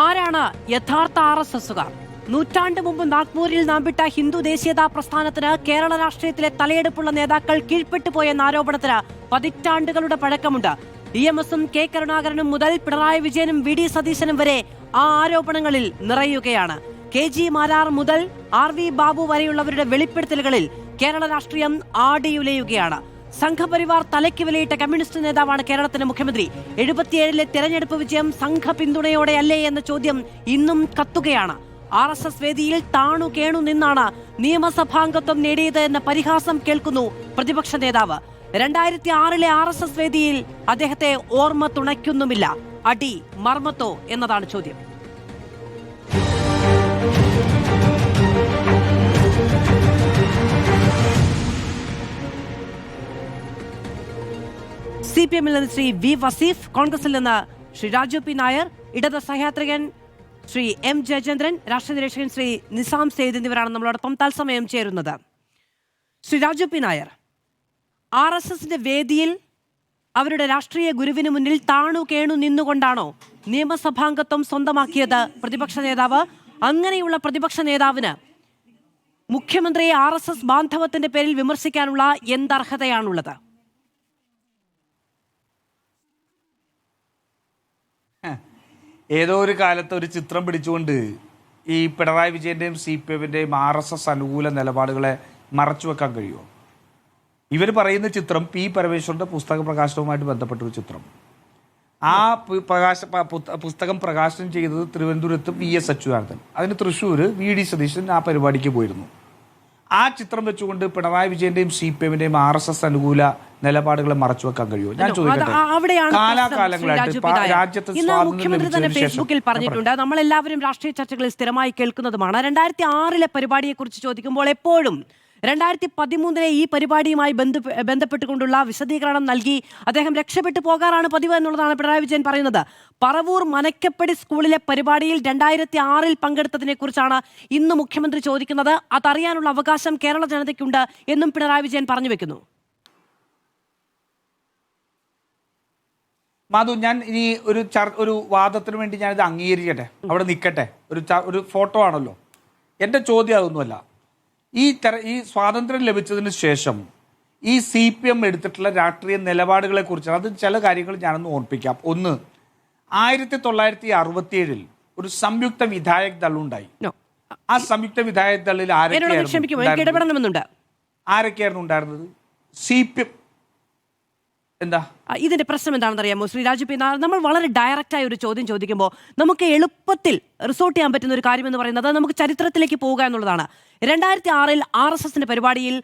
ആരാണ് യഥാർത്ഥ RSSകാർ? നൂറ്റാണ്ട് മുമ്പ് നാഗ്പൂരിൽ നാമ്പിട്ട ഹിന്ദു ദേശീയതാ പ്രസ്ഥാനത്തിന് കേരള രാഷ്ട്രീയത്തിലെ തലയെടുപ്പുള്ള നേതാക്കൾ കീഴ്പ്പെട്ടുപോയെന്ന ആരോപണത്തിന് പതിറ്റാണ്ടുകളുടെ പഴക്കമുണ്ട്. EMSും കെ കരുണാകരനും മുതൽ പിണറായി വിജയനും VD സതീശനും വരെ ആ ആരോപണങ്ങളിൽ നിറയുകയാണ്. KG മാരാർ മുതൽ RV ബാബു വരെയുള്ളവരുടെ വെളിപ്പെടുത്തലുകളിൽ കേരള രാഷ്ട്രീയം ആടിയുലയുകയാണ്. സംഘപരിവാർ തലയ്ക്ക് വിലയിട്ട കമ്മ്യൂണിസ്റ്റ് നേതാവാണ് കേരളത്തിന്റെ മുഖ്യമന്ത്രി. 77-ലെ തെരഞ്ഞെടുപ്പ് വിജയം സംഘ പിന്തുണയോടെയല്ലേ എന്ന ചോദ്യം ഇന്നും കത്തുകയാണ്. RSS വേദിയിൽ താണു കേണു നിന്നാണ് നിയമസഭാംഗത്വം നേടിയത് എന്ന പരിഹാസം കേൾക്കുന്നു പ്രതിപക്ഷ നേതാവ്. 2006-ലെ RSS വേദിയിൽ അദ്ദേഹത്തെ ഓർമ്മ തുണയ്ക്കുന്നുമില്ല. അടി മർമ്മത്തോ എന്നതാണ് ചോദ്യം. CPM-ൽ നിന്ന് ശ്രീ V വസീഫ്, കോൺഗ്രസിൽ നിന്ന് ശ്രീ രാജു പി നായർ, ഇടത് സഹയാത്രികൻ ശ്രീ M ജയചന്ദ്രൻ, രാഷ്ട്രീയ നിരീക്ഷകൻ ശ്രീ നിസാം സെയ്ദ് എന്നിവരാണ് നമ്മളോടൊപ്പം തത്സമയം ചേരുന്നത്. ശ്രീ രാജു പി നായർ, RSSന്റെ വേദിയിൽ അവരുടെ രാഷ്ട്രീയ ഗുരുവിന് മുന്നിൽ താണു കേണു നിന്നുകൊണ്ടാണോ നിയമസഭാംഗത്വം സ്വന്തമാക്കിയത് പ്രതിപക്ഷ നേതാവ്? അങ്ങനെയുള്ള പ്രതിപക്ഷ നേതാവിന് മുഖ്യമന്ത്രിയെ RSS ബാന്ധവത്തിന്റെ പേരിൽ വിമർശിക്കാനുള്ള എന്തർഹതയാണുള്ളത്? ഏതോ ഒരു കാലത്ത് ഒരു ചിത്രം പിടിച്ചുകൊണ്ട് ഈ പിണറായി വിജയന്റെയും CPMന്റെയും RSS അനുകൂല നിലപാടുകളെ മറച്ചു വെക്കാൻ കഴിയുമോ? ഇവർ പറയുന്ന ചിത്രം P പരമേശ്വരന്റെ പുസ്തക പ്രകാശനവുമായിട്ട് ബന്ധപ്പെട്ട ഒരു ചിത്രം. ആ പുസ്തകം പ്രകാശനം ചെയ്തത് തിരുവനന്തപുരത്ത് VS അച്യുതാനന്ദൻ, അതിന് തൃശ്ശൂർ VD സതീശൻ ആ പരിപാടിക്ക് പോയിരുന്നു. ആ ചിത്രം വെച്ചുകൊണ്ട് പിണറായി വിജയന്റെയും CPMന്റെയും RSS അനുകൂല നിലപാടുകളെ മറച്ചു വെക്കാൻ കഴിയുമോ? ഞാൻ ചോദിക്കട്ടെ. കാലാകാലങ്ങളായിട്ട് മുഖ്യമന്ത്രി തന്നെ ഫേസ്ബുക്കിൽ പറഞ്ഞിട്ടുണ്ട്, നമ്മളെല്ലാവരും രാഷ്ട്രീയ ചർച്ചകളിൽ സ്ഥിരമായി കേൾക്കുന്നതുമാണ്. 2006-ലെ പരിപാടിയെ കുറിച്ച് ചോദിക്കുമ്പോൾ എപ്പോഴും 2013-ലെ ഈ പരിപാടിയുമായി ബന്ധപ്പെട്ടുകൊണ്ടുള്ള വിശദീകരണം നൽകി അദ്ദേഹം രക്ഷപ്പെട്ടു പോകാറാണ് പതിവ് എന്നുള്ളതാണ് പിണറായി വിജയൻ പറയുന്നത്. പറവൂർ മനക്കപ്പടി സ്കൂളിലെ പരിപാടിയിൽ 2006-ൽ പങ്കെടുത്തതിനെ കുറിച്ചാണ് ഇന്ന് മുഖ്യമന്ത്രി ചോദിക്കുന്നത്. അതറിയാനുള്ള അവകാശം കേരള ജനതയ്ക്കുണ്ട് എന്നും പിണറായി വിജയൻ പറഞ്ഞു വെക്കുന്നു. മാധു, ഞാൻ ഇനി ഒരു വാദത്തിന് വേണ്ടി ഞാനിത് അംഗീകരിക്കട്ടെ, അവിടെ നിൽക്കട്ടെ. ഒരു ഫോട്ടോ ആണല്ലോ. എൻ്റെ ചോദ്യം അതൊന്നുമല്ല. ഈ സ്വാതന്ത്ര്യം ലഭിച്ചതിന് ശേഷം ഈ CPM എടുത്തിട്ടുള്ള രാഷ്ട്രീയ നിലപാടുകളെ കുറിച്ചാണ്. അത് ചില കാര്യങ്ങൾ ഞാനൊന്ന് ഓർപ്പിക്കാം. ഒന്ന്, 1967-ൽ ഒരു സംയുക്ത വിധായക് ദൾ ഉണ്ടായി. ആ സംയുക്ത വിധായക് ദളിൽ ആരൊക്കെയായിരുന്നു ഉണ്ടായിരുന്നത്? CPM. എന്താ ഇതിന്റെ പ്രശ്നം എന്താണെന്ന് അറിയാമോ ശ്രീ രാജു പി നായർ? നമ്മൾ വളരെ ഡയറക്റ്റായ ഒരു ചോദ്യം ചോദിക്കുമ്പോൾ നമുക്ക് എളുപ്പത്തിൽ റിസോർട്ട് ചെയ്യാൻ പറ്റുന്ന ഒരു കാര്യം എന്ന് പറയുന്നത് നമുക്ക് ചരിത്രത്തിലേക്ക് പോവുക എന്നുള്ളതാണ്. 2006-ൽ RSSന്റെ പരിപാടിയിൽ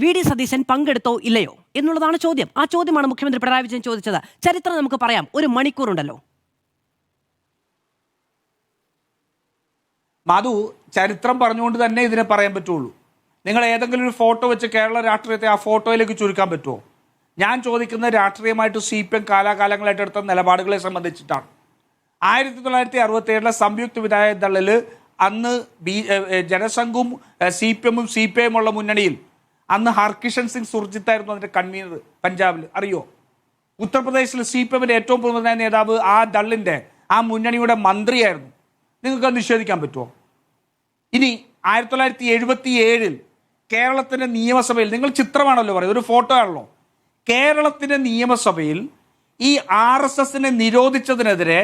VD സതീശൻ പങ്കെടുത്തോ ഇല്ലയോ എന്നുള്ളതാണ് ചോദ്യം. ആ ചോദ്യമാണ് മുഖ്യമന്ത്രി പിണറായി വിജയൻ ചോദിച്ചത്. ചരിത്രം നമുക്ക് പറയാം, ഒരു മണിക്കൂറുണ്ടല്ലോ. മാധു, ചരിത്രം പറഞ്ഞുകൊണ്ട് തന്നെ ഇതിനെ പറയാൻ പറ്റുള്ളൂ. നിങ്ങൾ ഏതെങ്കിലും ഒരു ഫോട്ടോ വെച്ച് കേരള രാഷ്ട്രീയത്തെ ആ ഫോട്ടോയിലേക്ക് ചുരുക്കാൻ പറ്റുമോ? ഞാൻ ചോദിക്കുന്ന രാഷ്ട്രീയമായിട്ട് CPM കാലാകാലങ്ങളായിട്ട് എടുത്ത നിലപാടുകളെ സംബന്ധിച്ചിട്ടാണ്. 1967-ലെ സംയുക്ത വിധായക ദളിൽ അന്ന് ജനസംഘും CPMും CPIയും ഉള്ള മുന്നണിയിൽ അന്ന് ഹർകിഷൻ സിംഗ് സുർജിത്തായിരുന്നു അതിൻ്റെ കൺവീനർ. പഞ്ചാബിൽ അറിയോ? ഉത്തർപ്രദേശിൽ CPMന്റെ ഏറ്റവും പ്രമുഖ നേതാവ് ആ ദളിൻ്റെ ആ മുന്നണിയുടെ മന്ത്രിയായിരുന്നു. നിങ്ങൾക്ക് നിഷേധിക്കാൻ പറ്റുമോ? ഇനി 1977-ൽ കേരളത്തിൻ്റെ നിയമസഭയിൽ, നിങ്ങൾ ചിത്രമാണല്ലോ പറയുന്നത്, ഒരു ഫോട്ടോ ആണല്ലോ. കേരളത്തിൻ്റെ നിയമസഭയിൽ ഈ RSSനെ നിരോധിച്ചതിനെതിരെ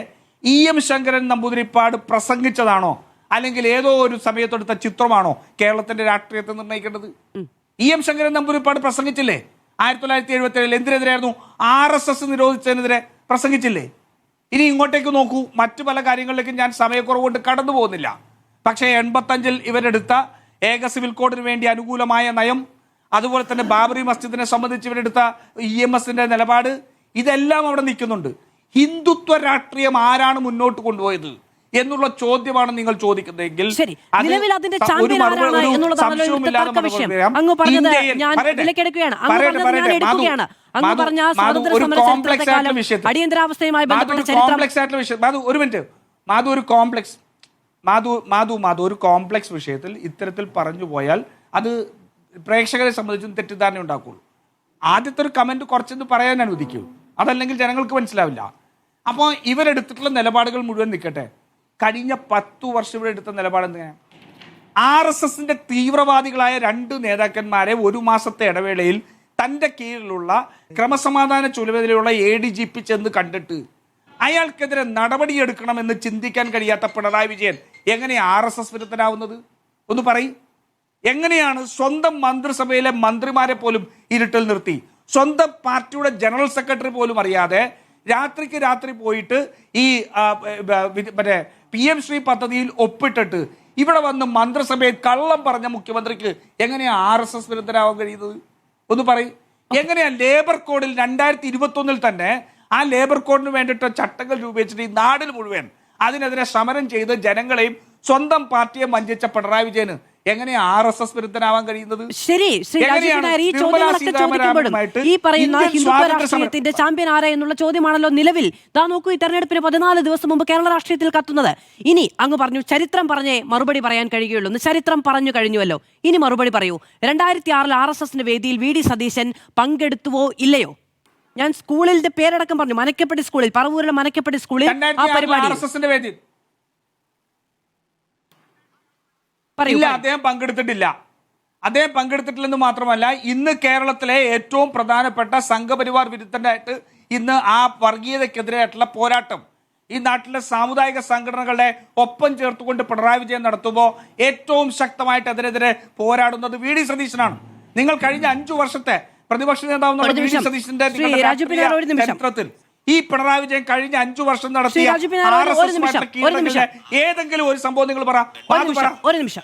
EM ശങ്കരൻ നമ്പൂതിരിപ്പാട് പ്രസംഗിച്ചതാണോ അല്ലെങ്കിൽ ഏതോ ഒരു സമയത്തെടുത്ത ചിത്രമാണോ കേരളത്തിന്റെ രാഷ്ട്രീയത്തെ നിർണ്ണയിക്കേണ്ടത്? EM ശങ്കരൻ നമ്പൂതിരിപ്പാട് പ്രസംഗിച്ചില്ലേ 1977-ൽ? എന്തിനെതിരായിരുന്നു? RSS നിരോധിച്ചതിനെതിരെ പ്രസംഗിച്ചില്ലേ? ഇനി ഇങ്ങോട്ടേക്ക് നോക്കൂ, മറ്റു പല കാര്യങ്ങളിലേക്കും ഞാൻ സമയക്കുറവ് കൊണ്ട് കടന്നു പോകുന്നില്ല. പക്ഷേ 85-ൽ ഇവരെടുത്ത ഏക സിവിൽ കോഡിന് വേണ്ടി അനുകൂലമായ നയം, അതുപോലെ തന്നെ ബാബറി മസ്ജിദിനെ സംബന്ധിച്ച് ഇവരെടുത്ത EMSന്റെ നിലപാട്, ഇതെല്ലാം അവിടെ നിൽക്കുന്നുണ്ട്. ഹിന്ദുത്വ രാഷ്ട്രീയം ആരാണ് മുന്നോട്ട് കൊണ്ടുപോയത് എന്നുള്ള ചോദ്യമാണ് നിങ്ങൾ ചോദിക്കുന്നതെങ്കിൽ ഒരു കോംപ്ലക്സ് വിഷയത്തിൽ ഇത്തരത്തിൽ പറഞ്ഞു പോയാൽ അത് പ്രേക്ഷകരെ സംബന്ധിച്ചും തെറ്റിദ്ധാരണ ഉണ്ടാക്കുള്ളൂ. ആദ്യത്തെ ഒരു കമന്റ് കുറച്ചെന്ന് പറയാൻ അനുവദിക്കൂ, അതല്ലെങ്കിൽ ജനങ്ങൾക്ക് മനസ്സിലാവില്ല. അപ്പോൾ ഇവരെടുത്തിട്ടുള്ള നിലപാടുകൾ മുഴുവൻ നിൽക്കട്ടെ. കഴിഞ്ഞ 10 വർഷം ഇവിടെ എടുത്ത നിലപാട് എന്തിനാണ്? RSSന്റെ തീവ്രവാദികളായ 2 നേതാക്കന്മാരെ ഒരു മാസത്തെ ഇടവേളയിൽ തൻ്റെ കീഴിലുള്ള ക്രമസമാധാന ചുമതലയുള്ള ADGP ചെന്ന് കണ്ടിട്ട് അയാൾക്കെതിരെ നടപടിയെടുക്കണമെന്ന് ചിന്തിക്കാൻ കഴിയാത്ത പിണറായി വിജയൻ എങ്ങനെ RSS വിരുദ്ധനാവുന്നത്? ഒന്ന് പറയും. എങ്ങനെയാണ് സ്വന്തം മന്ത്രിസഭയിലെ മന്ത്രിമാരെ പോലും ഇരുട്ടിൽ നിർത്തി, സ്വന്തം പാർട്ടിയുടെ ജനറൽ സെക്രട്ടറി പോലും അറിയാതെ രാത്രിക്ക് രാത്രി പോയിട്ട് ഈ മറ്റേ PM ശ്രീ പദ്ധതിയിൽ ഒപ്പിട്ടിട്ട് ഇവിടെ വന്ന് മന്ത്രിസഭയിൽ കള്ളം പറഞ്ഞ മുഖ്യമന്ത്രിക്ക് എങ്ങനെയാ RSS വിരുദ്ധരാവാൻ കഴിയുന്നത്? ഒന്ന് പറയും. എങ്ങനെയാ ലേബർ കോഡിൽ 2021 തന്നെ ആ ലേബർ കോഡിന് വേണ്ടിയിട്ട് ചട്ടങ്ങൾ രൂപീകരിച്ചിട്ട് ഈ നാടിൽ മുഴുവൻ അതിനെതിരെ സമരം ചെയ്ത് ജനങ്ങളെയും സ്വന്തം പാർട്ടിയെ വഞ്ചിച്ച പിണറായി വിജയന് എങ്ങനെയാ RSS വിരുദ്ധനാവാൻ കഴിയുന്നത്? ശരി, ശ്രീ രാജീവ് നായർ, ഈ ചോദ്യങ്ങളൊക്കെ ചോദിക്കുമ്പോഴും ഈ പറയുന്ന ഹിന്ദുത്വ രാഷ്ട്രീയത്തിന്റെ ചാമ്പ്യൻ ആരാ എന്നുള്ള ചോദ്യമാണല്ലോ നിലവിൽ. ദാ നോക്കൂ, ഈ തെരഞ്ഞെടുപ്പിന് 14 ദിവസം മുമ്പ് കേരള രാഷ്ട്രീയത്തിൽ കത്തുന്നത്. ഇനി അങ്ങ് പറഞ്ഞു ചരിത്രം പറഞ്ഞേ മറുപടി പറയാൻ കഴിയുള്ളൂ. ചരിത്രം പറഞ്ഞു കഴിഞ്ഞുവല്ലോ, ഇനി മറുപടി പറയൂ. 2006 RSSന്റെ വേദിയിൽ VD സതീശൻ പങ്കെടുത്തുവോ ഇല്ലയോ? ഞാൻ സ്കൂളിന്റെ പേരടക്കം പറഞ്ഞു, മനക്കപ്പടി സ്കൂളിൽ, പറവൂരിലെ മനക്കപ്പടി സ്കൂളിൽ ആ പരിപാടി ഇല്ല, അദ്ദേഹം പങ്കെടുത്തിട്ടില്ല. അദ്ദേഹം പങ്കെടുത്തിട്ടില്ലെന്ന് മാത്രമല്ല, ഇന്ന് കേരളത്തിലെ ഏറ്റവും പ്രധാനപ്പെട്ട സംഘപരിവാർ വിരുദ്ധനായിട്ട് ഇന്ന് ആ വർഗീയതയ്ക്കെതിരായിട്ടുള്ള പോരാട്ടം ഈ നാട്ടിലെ സാമുദായിക സംഘടനകളുടെ ഒപ്പം ചേർത്തുകൊണ്ട് പിണറായി വിജയൻ നടത്തുമ്പോൾ ഏറ്റവും ശക്തമായിട്ട് അതിനെതിരെ പോരാടുന്നത് VD സതീശനാണ്. നിങ്ങൾ കഴിഞ്ഞ 5 വർഷത്തെ പ്രതിപക്ഷ നേതാവ് VD സതീശന്റെ ചരിത്രത്തിൽ ഈ പിണറായി വിജയൻ കഴിഞ്ഞ 5 വർഷം നടത്തിയ ഏതെങ്കിലും ഒരു സംഭവം നിങ്ങൾ പറ. ഒരു നിമിഷം.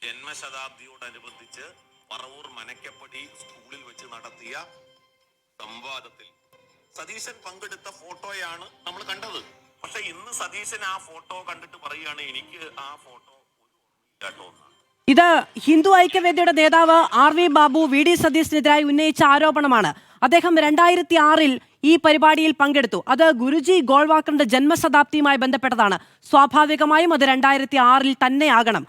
ജന്മശതാബ്ദിയോടനുബന്ധിച്ച് പറവൂർ മനക്കപ്പടി സ്കൂളിൽ വെച്ച് നടത്തിയ സംവാദത്തിൽ സതീശൻ പങ്കെടുത്ത ഫോട്ടോയാണ് നമ്മൾ കണ്ടത്. പക്ഷെ ഇന്ന് സതീശൻ ആ ഫോട്ടോ കണ്ടിട്ട് പറയുകയാണ് എനിക്ക് ആ ഫോട്ടോ കേട്ടോ. ഇത് ഹിന്ദു ഐക്യവേദിയുടെ നേതാവ് RV ബാബു VD സതീശനെതിരായി ഉന്നയിച്ച ആരോപണമാണ്. അദ്ദേഹം 2006 ഈ പരിപാടിയിൽ പങ്കെടുത്തു. അത് ഗുരുജി ഗോൾവാക്കറിന്റെ ജന്മശതാബ്ദിയുമായി ബന്ധപ്പെട്ടതാണ്. സ്വാഭാവികമായും അത് 2006 തന്നെ ആകണം,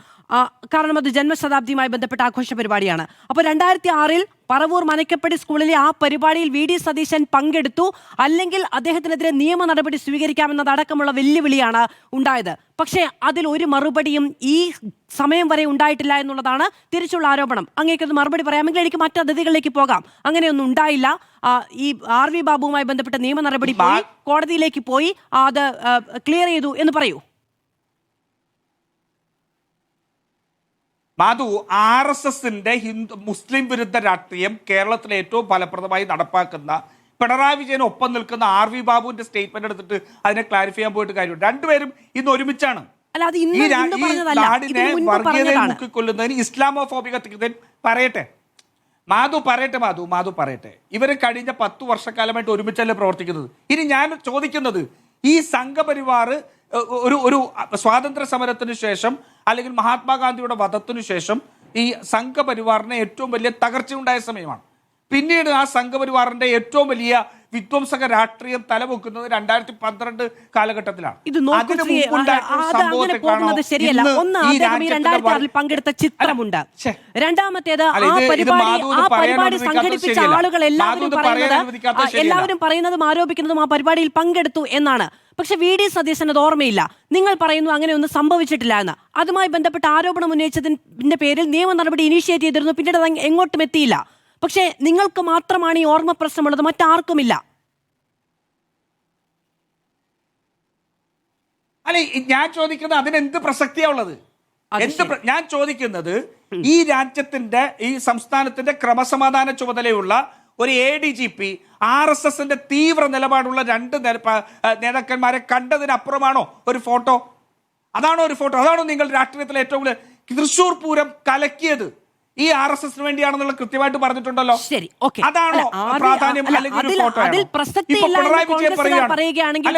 കാരണം അത് ജന്മശതാബ്ദിയുമായി ബന്ധപ്പെട്ട ആഘോഷ പരിപാടിയാണ്. അപ്പോൾ 2006 പറവൂർ മനക്കപ്പടി സ്കൂളിലെ ആ പരിപാടിയിൽ VD സതീശൻ പങ്കെടുത്തു, അല്ലെങ്കിൽ അദ്ദേഹത്തിനെതിരെ നിയമ നടപടി സ്വീകരിക്കാമെന്നതടക്കമുള്ള വെല്ലുവിളിയാണ് ഉണ്ടായത്. പക്ഷേ അതിൽ ഒരു മറുപടിയും ഈ സമയം വരെ ഉണ്ടായിട്ടില്ല എന്നുള്ളതാണ് തിരിച്ചുള്ള ആരോപണം. അങ്ങേക്കത് മറുപടി പറയാമെങ്കിൽ എനിക്ക് മറ്റ് അതിഥികളിലേക്ക് പോകാം. അങ്ങനെയൊന്നും ഉണ്ടായില്ല. ഈ RV ബാബുവുമായി ബന്ധപ്പെട്ട നിയമ നടപടി പോയി, കോടതിയിലേക്ക് പോയി, അത് ക്ലിയർ ചെയ്തു എന്ന് പറയൂ. മാധു, RSSന്റെ മുസ്ലിം വിരുദ്ധ രാഷ്ട്രീയം കേരളത്തിലെ ഏറ്റവും ഫലപ്രദമായി നടപ്പാക്കുന്ന പിണറായി വിജയൻ ഒപ്പം നിൽക്കുന്ന RV ബാബുവിന്റെ സ്റ്റേറ്റ്മെന്റ് എടുത്തിട്ട് അതിനെ ക്ലാരിഫൈ ചെയ്യാൻ പോയിട്ട് കാര്യമുണ്ട്. രണ്ടുപേരും ഇന്ന് ഒരുമിച്ചാണ് ഈ നാടിനെ വർഗീയതയിൽ മുക്കിക്കൊല്ലുന്നതിന് ഇസ്ലാമോഫോബിക പറയട്ടെ. മാധു പറയട്ടെ. ഇവര് കഴിഞ്ഞ 10 വർഷക്കാലമായിട്ട് ഒരുമിച്ചല്ലേ പ്രവർത്തിക്കുന്നത്. ഇനി ഞാൻ ചോദിക്കുന്നത്, ഈ സംഘപരിവാർ ഒരു സ്വാതന്ത്ര്യ സമരത്തിന് ശേഷം അല്ലെങ്കിൽ മഹാത്മാഗാന്ധിയുടെ വധത്തിനു ശേഷം ഈ സംഘപരിവാറിന് ഏറ്റവും വലിയ തകർച്ചയുണ്ടായ സമയമാണ്. പിന്നീട് ആ സംഘപരിവാറിന്റെ ഏറ്റവും വലിയ വിധ്വംസക രാഷ്ട്രീയം തലപൊക്കുന്നത് 2012 കാലഘട്ടത്തിലാണ്. പങ്കെടുത്ത ചിത്രമുണ്ട്. രണ്ടാമത്തേത് സംഘടിപ്പിച്ച ആളുകൾ എല്ലാവരും പറയുന്നതും ആരോപിക്കുന്നതും ആ പരിപാടിയിൽ പങ്കെടുത്തു എന്നാണ്. പക്ഷെ VD സതീശന് അത് ഓർമ്മയില്ല. നിങ്ങൾ പറയുന്നു അങ്ങനെ ഒന്നും സംഭവിച്ചിട്ടില്ല എന്ന്. അതുമായി ബന്ധപ്പെട്ട ആരോപണം ഉന്നയിച്ചതിന്റെ പേരിൽ നിയമ നടപടി ഇനീഷ്യേറ്റ് ചെയ്തിരുന്നു. പിന്നീട് അത് എങ്ങോട്ടും എത്തിയില്ല. പക്ഷേ നിങ്ങൾക്ക് മാത്രമാണ് ഈ ഓർമ്മ പ്രശ്നമുള്ളത്, മറ്റാർക്കുമില്ല. അല്ലെ, ഞാൻ ചോദിക്കുന്നത് അതിനെന്ത് പ്രസക്തിയാ ഉള്ളത്? ഞാൻ ചോദിക്കുന്നത്, ഈ രാജ്യത്തിന്റെ ഈ സംസ്ഥാനത്തിന്റെ ക്രമസമാധാന ചുമതലയുള്ള ഒരു ADGP RSSന്റെ തീവ്ര നിലപാടുള്ള 2 നേതാക്കന്മാരെ കണ്ടതിനപ്പുറമാണോ ഒരു ഫോട്ടോ? അതാണോ ഒരു ഫോട്ടോ? അതാണോ നിങ്ങൾ രാഷ്ട്രീയത്തിലെ ഏറ്റവും തൃശ്ശൂർ പൂരം കലക്കിയത് ഈ RSSന് വേണ്ടിയാണെന്നുള്ള കൃത്യമായിട്ട് പറഞ്ഞിട്ടുണ്ടല്ലോ. ശരി, അതാണോ പ്രാധാന്യം? അല്ലെങ്കിൽ ഒരു ഫോട്ടോ പിണറായി വിജയൻ പറയുകയാണെങ്കിൽ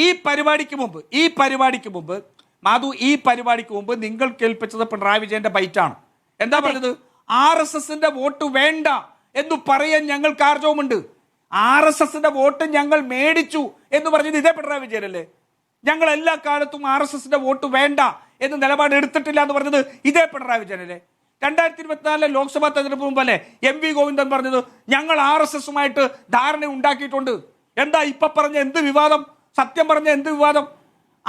ഈ പരിപാടിക്ക് മുമ്പ് മാധു, ഈ പരിപാടിക്ക് മുമ്പ് നിങ്ങൾ കേൾപ്പിച്ചത് പിണറായി വിജയന്റെ ബൈറ്റാണ്. എന്താ പറഞ്ഞത്? RSSന്റെ വോട്ട് വേണ്ട എന്ന് പറയാൻ ഞങ്ങൾക്ക് ആർജവുമുണ്ട്. RSSന്റെ വോട്ട് ഞങ്ങൾ മേടിച്ചു എന്ന് പറഞ്ഞത് ഇതേ പിണറായി വിജയനല്ലേ? ഞങ്ങൾ എല്ലാ കാലത്തും RSSന്റെ വോട്ട് വേണ്ട എന്ന് നിലപാട് എടുത്തിട്ടില്ല എന്ന് പറഞ്ഞത് ഇതേ പിണറായി വിജയനല്ലേ? 2024 ലോക്സഭാ തെരഞ്ഞെടുപ്പ് മുമ്പല്ലേ MV ഗോവിന്ദൻ പറഞ്ഞത് ഞങ്ങൾ RSSുമായിട്ട് ധാരണ ഉണ്ടാക്കിയിട്ടുണ്ട്? എന്താ ഇപ്പൊ പറഞ്ഞ എന്ത് വിവാദം? സത്യം പറഞ്ഞ എന്ത് വിവാദം?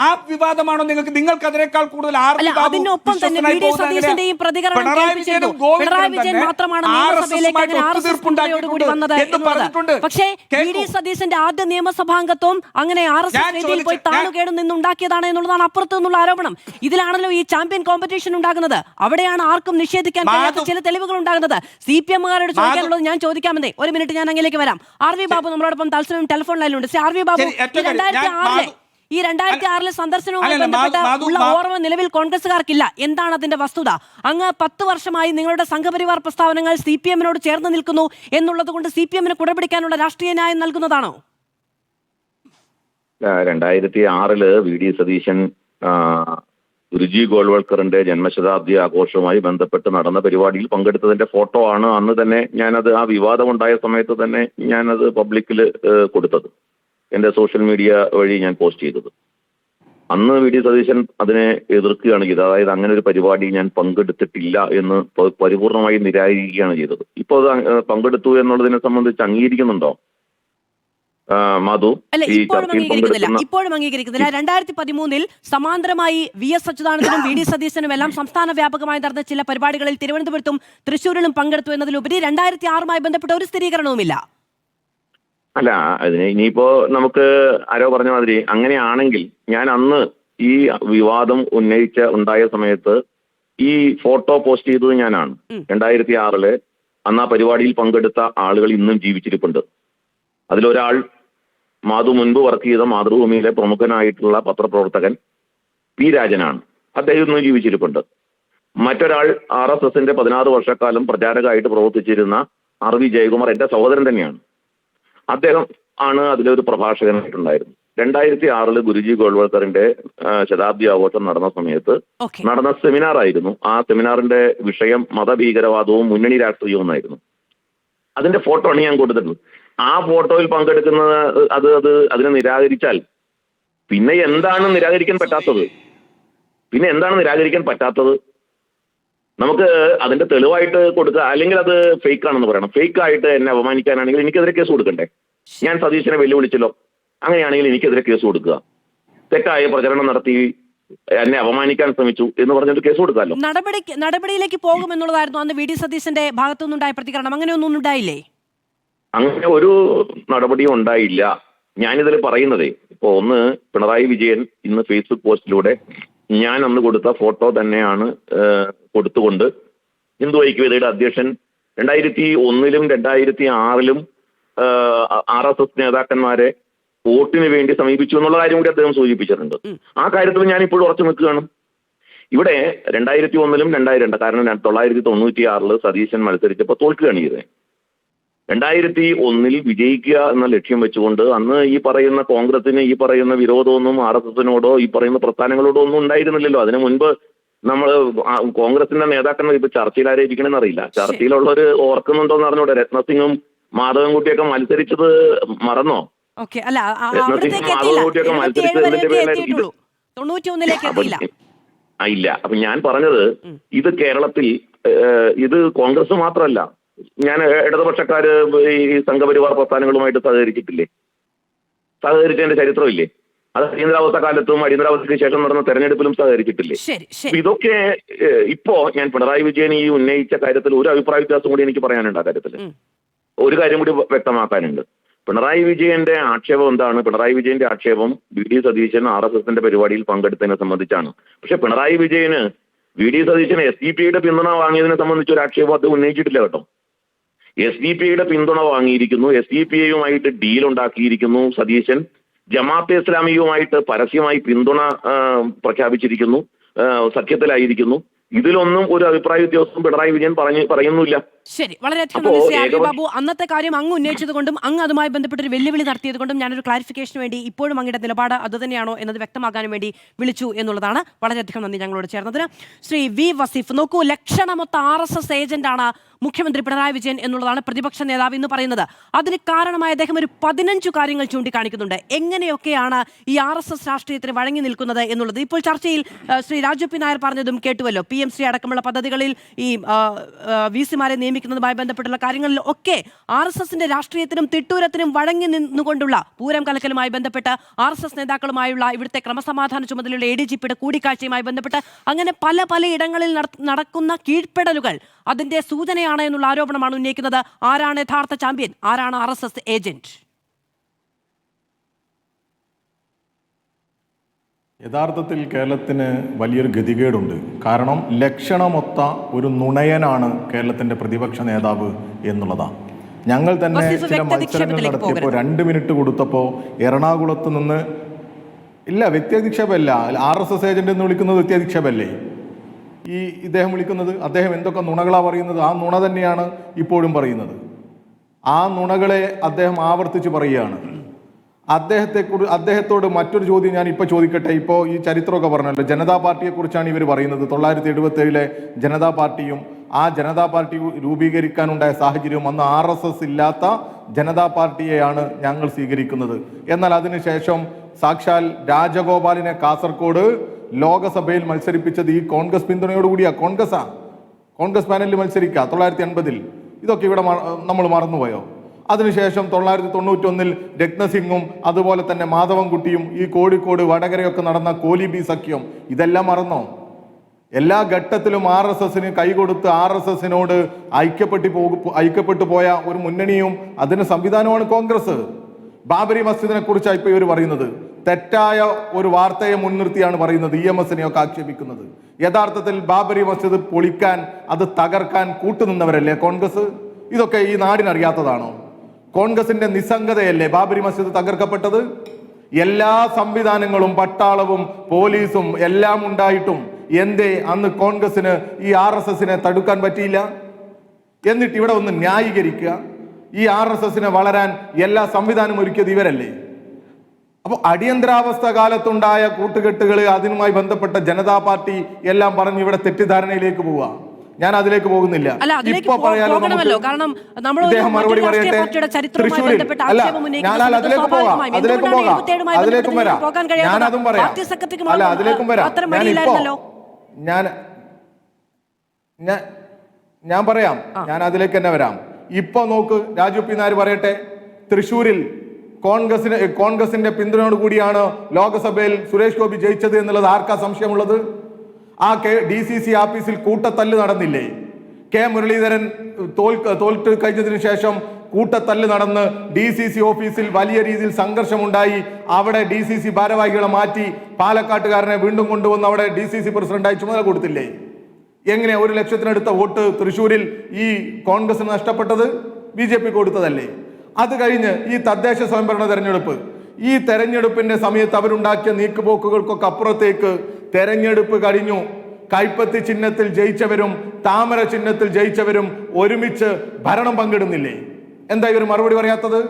ആ വിവാദമാണോ നിങ്ങൾക്ക് അതിനേക്കാൾ കൂടുതൽ? അതിനൊപ്പം തന്നെ വി.ഡി. സതീശന്റെയും പ്രതികരണം കേൾപ്പിച്ചിരുന്നു. പിണറായി വിജയൻ മാത്രമാണ് നിയമസഭയിലേക്ക് അങ്ങനെ RSS പിന്തുണയോടുകൂടി വന്നത് എന്നുള്ളത്. പക്ഷേ വി.ഡി. സതീശന്റെ ആദ്യ നിയമസഭാംഗത്വം അങ്ങനെ RSS വേദിയിൽ പോയി താണുകേടും നിന്നുണ്ടാക്കിയതാണ് എന്നുള്ളതാണ് അപ്പുറത്തു നിന്നുള്ള ആരോപണം. ഇതിലാണല്ലോ ഈ ചാമ്പ്യൻ കോമ്പറ്റീഷൻ ഉണ്ടാകുന്നത്. അവിടെയാണ് ആർക്കും നിഷേധിക്കാൻ കഴിയാത്ത ചില തെളിവുകൾ ഉണ്ടാകുന്നത്. CPM-കാരോട് ചോദിക്കാനുള്ളത് ഞാൻ ചോദിക്കാമെന്നേ. ഒരു മിനിറ്റ്, ഞാൻ അങ്ങേലേക്ക് വരാം. RV ബാബു നമ്മളോടൊപ്പം തത്സമയം ടെലിഫോൺ ലൈനിലുണ്ട്. RV ബാബു, 2006 സന്ദർശനവുമായി ബന്ധപ്പെട്ട ഉള്ള ഓർമ്മ നിലവിൽ കോൺഗ്രസുകാർക്കില്ല. എന്താണ് അതിന്റെ വസ്തുത? അങ്ങ് 10 വർഷമായി നിങ്ങളുടെ സംഘപരിവാർ പ്രസ്താവനകൾ CPM-നോട് ചേർന്ന് നിൽക്കുന്നു എന്നുള്ളത് കൊണ്ട് CPM-ന് കുടപിടിക്കാനുള്ള രാഷ്ട്രീയ ന്യായം നൽകുന്നതാണോ? 2006 വി.ഡി. സതീശൻ ഗുരുജി ഗോൾവൽക്കറിന്റെ ജന്മശതാബ്ദി ആഘോഷവുമായി ബന്ധപ്പെട്ട് നടന്ന പരിപാടിയിൽ പങ്കെടുത്തതിന്റെ ഫോട്ടോ ആണ് അന്ന് തന്നെ ഞാനത് ആ വിവാദമുണ്ടായ സമയത്ത് തന്നെ ഞാനത് പബ്ലിക്കിൽ കൊടുത്തത്. എന്റെ സോഷ്യൽ മീഡിയ വഴി ഞാൻ പോസ്റ്റ് ചെയ്തത്. അന്ന് വി.ഡി. സതീശൻ അതിനെ എതിർക്കുകയാണ് ചെയ്തത്. അതായത് അങ്ങനെ ഒരു പരിപാടി ഞാൻ പങ്കെടുത്തിട്ടില്ല എന്ന് പരിപൂർണമായി നിരാകരിക്കുകയാണ് ചെയ്തത്. ഇപ്പോൾ അത് പങ്കെടുത്തു എന്നുള്ളതിനെ സംബന്ധിച്ച് അംഗീകരിക്കുന്നുണ്ടോ മാധു? ഇപ്പോഴും അംഗീകരിക്കുന്നില്ല. 2013 സമാന്തരമായി VS അച്യുതാനന്ദനും V.D. സതീശനും എല്ലാം സംസ്ഥാന വ്യാപകമായി നടന്ന ചില പരിപാടികളിൽ തിരുവനന്തപുരത്തും തൃശ്ശൂരിലും പങ്കെടുത്തു എന്നതിലുപരി 2006 ബന്ധപ്പെട്ട ഒരു സ്ഥിരീകരണവുമില്ല. അല്ല, അതിന് ഇനിയിപ്പോ നമുക്ക് ആരോ പറഞ്ഞ മാതിരി അങ്ങനെയാണെങ്കിൽ ഞാൻ അന്ന് ഈ വിവാദം ഉണ്ടായ സമയത്ത് ഈ ഫോട്ടോ പോസ്റ്റ് ചെയ്തത് ഞാനാണ്. 2006 അന്ന് ആ പരിപാടിയിൽ പങ്കെടുത്ത ആളുകൾ ഇന്നും ജീവിച്ചിരിപ്പുണ്ട്. അതിലൊരാൾ മാധു മുൻപ് വർക്ക് ചെയ്ത മാതൃഭൂമിയിലെ പ്രമുഖനായിട്ടുള്ള പത്രപ്രവർത്തകൻ P. രാജനാണ്. അദ്ദേഹം ഇന്നും ജീവിച്ചിരിപ്പുണ്ട്. മറ്റൊരാൾ RSSന്റെ 16 വർഷക്കാലം പ്രചാരകമായിട്ട് പ്രവർത്തിച്ചിരുന്ന RV ജയകുമാർ എന്റെ സഹോദരൻ തന്നെയാണ്. അദ്ദേഹം ആണ് അതിലൊരു പ്രഭാഷകനായിട്ടുണ്ടായിരുന്നു. 2006 ഗുരുജി ഗോൾവൽക്കറിന്റെ ശതാബ്ദി ആഘോഷം നടന്ന സമയത്ത് നടന്ന സെമിനാർ ആയിരുന്നു. ആ സെമിനാറിന്റെ വിഷയം മതഭീകരവാദവും മുന്നണി രാഷ്ട്രീയവും എന്നായിരുന്നു. അതിന്റെ ഫോട്ടോ ആണ് ഞാൻ കൊടുത്തിട്ടുള്ളത്. ആ ഫോട്ടോയിൽ പങ്കെടുക്കുന്നത് അതിനെ നിരാകരിച്ചാൽ പിന്നെ എന്താണ് നിരാകരിക്കാൻ പറ്റാത്തത്? നമുക്ക് അതിന്റെ തെളിവായിട്ട് കൊടുക്കുക, അല്ലെങ്കിൽ അത് ഫേക്ക് ആണെന്ന് പറയണം. ഫേക്ക് ആയിട്ട് എന്നെ അപമാനിക്കാനാണെങ്കിൽ എനിക്കെതിരെ കേസ് കൊടുക്കണ്ടേ? ഞാൻ സതീശനെ വെല്ലുവിളിച്ചല്ലോ. അങ്ങനെയാണെങ്കിൽ എനിക്കെതിരെ കേസ് കൊടുക്കുക. തെറ്റായ പ്രചരണം നടത്തി എന്നെ അപമാനിക്കാൻ ശ്രമിച്ചു എന്ന് പറഞ്ഞിട്ട് കേസ് കൊടുക്കാമല്ലോ. നടപടിയിലേക്ക് പോകുമെന്നുള്ളതായിരുന്നു അന്ന് V.D. സതീശന്റെ ഭാഗത്തുനിന്നുണ്ടായ പ്രതികരണം. അങ്ങനെയൊന്നും ഉണ്ടായില്ലേ? അങ്ങനെ ഒരു നടപടിയും ഉണ്ടായില്ല. ഞാനിതിൽ പറയുന്നതേ, ഇപ്പൊ ഒന്ന്, പിണറായി വിജയൻ ഇന്ന് ഫേസ്ബുക്ക് പോസ്റ്റിലൂടെ ഞാൻ അന്ന് കൊടുത്ത ഫോട്ടോ തന്നെയാണ് കൊടുത്തുകൊണ്ട് ഹിന്ദു ഐക്യവേദിയുടെ അധ്യക്ഷൻ 2001 2006 RSS നേതാക്കന്മാരെ വോട്ടിന് വേണ്ടി സമീപിച്ചു എന്നുള്ള കാര്യം കൂടി അദ്ദേഹം സൂചിപ്പിച്ചിട്ടുണ്ട്. ആ കാര്യത്തിൽ ഞാൻ ഇപ്പോഴും ഉറച്ചു നിൽക്കുകയാണ്. ഇവിടെ 2001 2002, കാരണം 1996 സതീശൻ മത്സരിച്ചപ്പോൾ തോൽക്കുകയാണ് ചെയ്തത്. 2001 വിജയിക്കുക എന്ന ലക്ഷ്യം വെച്ചുകൊണ്ട് അന്ന് ഈ പറയുന്ന കോൺഗ്രസിന് ഈ പറയുന്ന വിരോധമൊന്നും RSSനോടോ ഈ പറയുന്ന പ്രസ്ഥാനങ്ങളോടോ ഒന്നും ഉണ്ടായിരുന്നില്ലല്ലോ. അതിനു മുൻപ് നമ്മൾ കോൺഗ്രസിന്റെ നേതാക്കന്മാർ ഇപ്പൊ ചർച്ചയിൽ ആരെ ഇരിക്കണമെന്ന് അറിയില്ല. ചർച്ചയിലുള്ളവർ ഓർക്കുന്നുണ്ടോന്ന് അറിഞ്ഞൂടെ? രത്നസിംഗും മാധവൻകുട്ടിയൊക്കെ ഇല്ല. അപ്പൊ ഞാൻ പറഞ്ഞത്, ഇത് കേരളത്തിൽ ഇത് കോൺഗ്രസ് മാത്രമല്ല, ഞാൻ ഇടതുപക്ഷക്കാര് ഈ സംഘപരിവാർ പ്രസ്ഥാനങ്ങളുമായിട്ട് സഹകരിച്ചതിന്റെ ചരിത്രമില്ലേ? അത് അടിയന്തരാവസ്ഥ കാലത്തും അടിയന്തരാവസ്ഥയ്ക്ക് ശേഷം നടന്ന തെരഞ്ഞെടുപ്പിലും സഹകരിച്ചിട്ടില്ലേ? ഇതൊക്കെ ഇപ്പോ ഞാൻ പിണറായി വിജയൻ ഈ ഉന്നയിച്ച കാര്യത്തിൽ ഒരു അഭിപ്രായ വ്യത്യാസം കൂടി എനിക്ക് പറയാനുണ്ട്. ആ കാര്യത്തിൽ ഒരു കാര്യം കൂടി വ്യക്തമാക്കാനുണ്ട്. പിണറായി വിജയന്റെ ആക്ഷേപം എന്താണ്? പിണറായി വിജയന്റെ ആക്ഷേപം V.D. സതീശൻ RSSന്റെ പരിപാടിയിൽ പങ്കെടുത്തതിനെ സംബന്ധിച്ചാണ്. പക്ഷെ പിണറായി വിജയന് V.D. സതീശന് SDPIയുടെ പിന്തുണ വാങ്ങിയതിനെ സംബന്ധിച്ച് ഒരു ആക്ഷേപം അത് ഉന്നയിച്ചിട്ടില്ല കേട്ടോ. SDPIയുടെ പിന്തുണ വാങ്ങിയിരിക്കുന്നു, SDPIയുമായിട്ട് ഡീൽ ഉണ്ടാക്കിയിരിക്കുന്നു സതീശൻ. ജമാഅത്തെ ഇസ്ലാമിയുമായിട്ട് പരസ്യമായി പിന്തുണ പ്രഖ്യാപിച്ചിരിക്കുന്നു, സഖ്യത്തിലായിരിക്കുന്നു. ഇതിലൊന്നും ഒരു അഭിപ്രായ വ്യത്യാസവും പിണറായി വിജയൻ പറയുന്നില്ല. ശരി, വളരെയധികം നന്ദി ശ്രീ ആർ വി ബാബു. അന്നത്തെ കാര്യം അങ്ങ് ഉന്നയിച്ചത് കൊണ്ടും അങ്ങ് അതുമായി ബന്ധപ്പെട്ടൊരു വെല്ലുവിളി നടത്തിയത് കൊണ്ടും ഞാനൊരു ക്ലാരിഫിക്കേഷന് വേണ്ടി ഇപ്പോഴും അങ്ങയുടെ നിലപാട് അതുതന്നെയാണോ എന്നത് വ്യക്തമാകാൻ വേണ്ടി വിളിച്ചു എന്നുള്ളതാണ്. വളരെയധികം നന്ദി ഞങ്ങളോട് ചേർന്നതിന്. ശ്രീ വി വസീഫ്, നോക്കൂ, ലക്ഷണമൊത്ത RSS ഏജന്റാണ് മുഖ്യമന്ത്രി പിണറായി വിജയൻ എന്നുള്ളതാണ് പ്രതിപക്ഷ നേതാവ് ഇന്ന് പറയുന്നത്. അതിന് കാരണമായ അദ്ദേഹം ഒരു 15 കാര്യങ്ങൾ ചൂണ്ടിക്കാണിക്കുന്നുണ്ട്. എങ്ങനെയൊക്കെയാണ് ഈ RSS രാഷ്ട്രീയത്തിന് വഴങ്ങി നിൽക്കുന്നത് എന്നുള്ളത്. ഇപ്പോൾ ചർച്ചയിൽ ശ്രീ രാജു പി നായർ പറഞ്ഞതും കേട്ടുവല്ലോ. PMC അടക്കമുള്ള പദ്ധതികളിൽ ഈ VC-മാരെ നിയമിക്കുന്നതുമായി ബന്ധപ്പെട്ടുള്ള കാര്യങ്ങളിൽ ഒക്കെ RSSന്റെ രാഷ്ട്രീയത്തിനും തിട്ടൂരത്തിനും വഴങ്ങി നിന്നുകൊണ്ടുള്ള പൂരം കലക്കലുമായി ബന്ധപ്പെട്ട് RSS നേതാക്കളുമായുള്ള ഇവിടുത്തെ ക്രമസമാധാന ചുമതലയുള്ള ADGPയുടെ കൂടിക്കാഴ്ചയുമായി ബന്ധപ്പെട്ട് അങ്ങനെ പല ഇടങ്ങളിൽ നടക്കുന്ന കീഴ്പ്പെടലുകൾ അതിന്റെ സൂചനയാണ് എന്നുള്ള ആരോപണമാണ് ഉന്നയിക്കുന്നത്. ആരാണ് യഥാർത്ഥ ചാമ്പ്യൻ? ആരാണ് RSS ഏജന്റ്? യഥാർത്ഥത്തിൽ കേരളത്തിന് വലിയൊരു ഗതികേടുണ്ട്. കാരണം ലക്ഷണമൊത്ത ഒരു നുണയനാണ് കേരളത്തിന്റെ പ്രതിപക്ഷ നേതാവ് എന്നുള്ളതാണ്. ഞങ്ങൾ തന്നെ ചില മത്സരങ്ങൾ നടത്തിയപ്പോൾ 2 മിനിറ്റ് കൊടുത്തപ്പോൾ എറണാകുളത്ത് നിന്ന് ഇല്ല, വ്യക്തിയധിക്ഷേപമല്ല, RSS ഏജന്റ് എന്ന് വിളിക്കുന്നത് വ്യക്തിയധിക്ഷേപമല്ലേ ഇദ്ദേഹം വിളിക്കുന്നത്? അദ്ദേഹം എന്തൊക്കെ നുണകളാണ് പറയുന്നത്? ആ നുണ തന്നെയാണ് ഇപ്പോഴും പറയുന്നത്. ആ നുണകളെ അദ്ദേഹം ആവർത്തിച്ച് പറയുകയാണ്. അദ്ദേഹത്തോട് മറ്റൊരു ചോദ്യം ഞാൻ ഇപ്പോൾ ചോദിക്കട്ടെ. ഇപ്പോൾ ഈ ചരിത്രമൊക്കെ പറഞ്ഞല്ലോ, ജനതാ പാർട്ടിയെക്കുറിച്ചാണ് ഇവർ പറയുന്നത്. 1977 ജനതാ പാർട്ടിയും ആ ജനതാ പാർട്ടി രൂപീകരിക്കാനുണ്ടായ സാഹചര്യവും അന്ന് RSS ഇല്ലാത്ത ജനതാ പാർട്ടിയെയാണ് ഞങ്ങൾ സ്വീകരിക്കുന്നത്. എന്നാൽ അതിനുശേഷം സാക്ഷാൽ രാജഗോപാലിനെ കാസർഗോഡ് ലോകസഭയിൽ മത്സരിപ്പിച്ചത് ഈ കോൺഗ്രസ് പിന്തുണയോടുകൂടിയാ. കോൺഗ്രസ് പാനലിൽ മത്സരിക്കുക 1980. ഇതൊക്കെ ഇവിടെ നമ്മൾ മറന്നുപോയോ? അതിനുശേഷം 1991 രത്നസിംഗും അതുപോലെ തന്നെ മാധവൻകുട്ടിയും ഈ കോഴിക്കോട് വടകരയൊക്കെ നടന്ന കോലിബി സഖ്യം, ഇതെല്ലാം മറന്നോ? എല്ലാ ഘട്ടത്തിലും RSSന് കൈകൊടുത്ത് RSSനോട് ഐക്യപ്പെട്ടു പോയ ഒരു മുന്നണിയും അതിന് സംവിധാനമാണ് കോൺഗ്രസ്. ബാബരി മസ്ജിദിനെ കുറിച്ചാണ് ഇപ്പോൾ ഇവർ പറയുന്നത്. തെറ്റായ ഒരു വാർത്തയെ മുൻനിർത്തിയാണ് പറയുന്നത്, EMSനെയൊക്കെ ആക്ഷേപിക്കുന്നത്. യഥാർത്ഥത്തിൽ ബാബരി മസ്ജിദ് പൊളിക്കാൻ, അത് തകർക്കാൻ കൂട്ടുനിന്നവരല്ലേ കോൺഗ്രസ്? ഇതൊക്കെ ഈ നാടിനറിയാത്തതാണോ? കോൺഗ്രസിന്റെ നിസ്സംഗതയല്ലേ ബാബരി മസ്ജിദ് തകർക്കപ്പെട്ടത്? എല്ലാ സംവിധാനങ്ങളും പട്ടാളവും പോലീസും എല്ലാം ഉണ്ടായിട്ടും എന്തേ അന്ന് കോൺഗ്രസിന് ഈ RSSനെ തടുക്കാൻ പറ്റിയില്ല? എന്നിട്ട് ഇവിടെ ഒന്ന് ന്യായീകരിക്കുക. ഈ RSSനെ വളരാൻ എല്ലാ സംവിധാനവും ഒരുക്കിയത് ഇവരല്ലേ? അപ്പോൾ അടിയന്തരാവസ്ഥ കാലത്തുണ്ടായ കൂട്ടുകെട്ടുകൾ, അതിനുമായി ബന്ധപ്പെട്ട ജനതാ പാർട്ടി എല്ലാം പറഞ്ഞ് ഇവിടെ തെറ്റിദ്ധാരണയിലേക്ക് പോവുക. ഞാൻ അതിലേക്ക് പോകുന്നില്ല. ഇപ്പൊ പറയാലോ, ഇദ്ദേഹം മറുപടി പറയട്ടെ. തൃശ്ശൂരിൽ അതിലേക്കും വരാം, ഞാനതും പറയാം. അല്ല, അതിലേക്കും വരാം. ഞാൻ പറയാം, ഞാൻ അതിലേക്ക് തന്നെ വരാം. ഇപ്പൊ നോക്ക്, രാജു പി നായർ പറയട്ടെ. തൃശ്ശൂരിൽ കോൺഗ്രസിന്റെ പിന്തുണയോട് കൂടിയാണ് ലോകസഭയിൽ സുരേഷ് ഗോപി ജയിച്ചത് എന്നുള്ളത് ആർക്കാ സംശയമുള്ളത്? ആ DCC ആഫീസിൽ കൂട്ടത്തല്ല് നടന്നില്ലേ? മുരളീധരൻ തോൽട്ട് കഴിഞ്ഞതിന് ശേഷം കൂട്ടത്തല്ല് നടന്ന് DCC ഓഫീസിൽ വലിയ രീതിയിൽ സംഘർഷമുണ്ടായി. അവിടെ DCC ഭാരവാഹികളെ മാറ്റി പാലക്കാട്ടുകാരനെ വീണ്ടും കൊണ്ടുവന്ന് അവിടെ DCC പ്രസിഡന്റായി ചുമതല കൊടുത്തില്ലേ? എങ്ങനെ 1 ലക്ഷത്തിനടുത്ത വോട്ട് തൃശ്ശൂരിൽ ഈ കോൺഗ്രസിന് നഷ്ടപ്പെട്ടത്? BJP കൊടുത്തതല്ലേ? അത് കഴിഞ്ഞ് ഈ തദ്ദേശ സ്വയംഭരണ തെരഞ്ഞെടുപ്പ്, ഈ തെരഞ്ഞെടുപ്പിന്റെ സമയത്ത് അവരുണ്ടാക്കിയ നീക്കുപോക്കുകൾക്കൊക്കെ അപ്പുറത്തേക്ക് തെരഞ്ഞെടുപ്പ് കഴിഞ്ഞു. കൈപ്പത്തി ചിഹ്നത്തിൽ ജയിച്ചവരും താമര ചിഹ്നത്തിൽ ജയിച്ചവരും ഒരുമിച്ച് ഭരണം പങ്കിടുന്നില്ലേ? എന്താ ഇവർ മറുപടി പറയാത്തത്?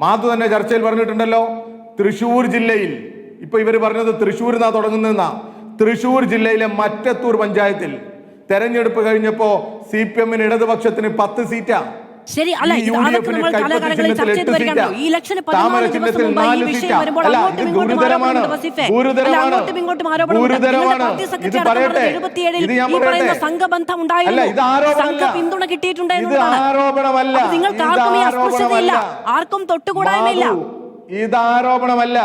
മാധു തന്നെ ചർച്ചയിൽ പറഞ്ഞിട്ടുണ്ടല്ലോ, തൃശ്ശൂർ ജില്ലയിൽ, ഇപ്പൊ ഇവർ പറഞ്ഞത് തൃശ്ശൂരിന്നാ തുടങ്ങുന്നതെന്നാ. തൃശ്ശൂർ ജില്ലയിലെ മറ്റത്തൂർ പഞ്ചായത്തിൽ തെരഞ്ഞെടുപ്പ് കഴിഞ്ഞപ്പോ CPM-ന് ഇടതുപക്ഷത്തിന് 10 സീറ്റാ. ശരി, അല്ല, അതൊക്കെ നമ്മൾ കാലകാലങ്ങളിൽ ചർച്ച ചെയ്ത് വരികയാണല്ലോ. ഈ ഇലക്ഷന് 14 ദിവസം മുമ്പ് ഈ വിഷയം വരുമ്പോൾ അങ്ങോട്ടും ഇങ്ങോട്ടും ആരോപണമുണ്ട് വസീഫെ. അങ്ങോട്ടും ഇങ്ങോട്ടും ആരോപണമുണ്ട്. പാർട്ടി സെക്രട്ടറി 77-ൽ ഈ പറയുന്ന സംഘബന്ധം ഉണ്ടായിരുന്നു, സംഘ പിന്തുണ കിട്ടിയിട്ടുണ്ട് എന്നുള്ളതാണ്. നിങ്ങൾക്ക് ആർക്കും ഈ അസ്പൃശ്യതയില്ല, ആർക്കും തൊട്ടുകൂടായ്മയില്ല. ഇത് ആരോപണമല്ല.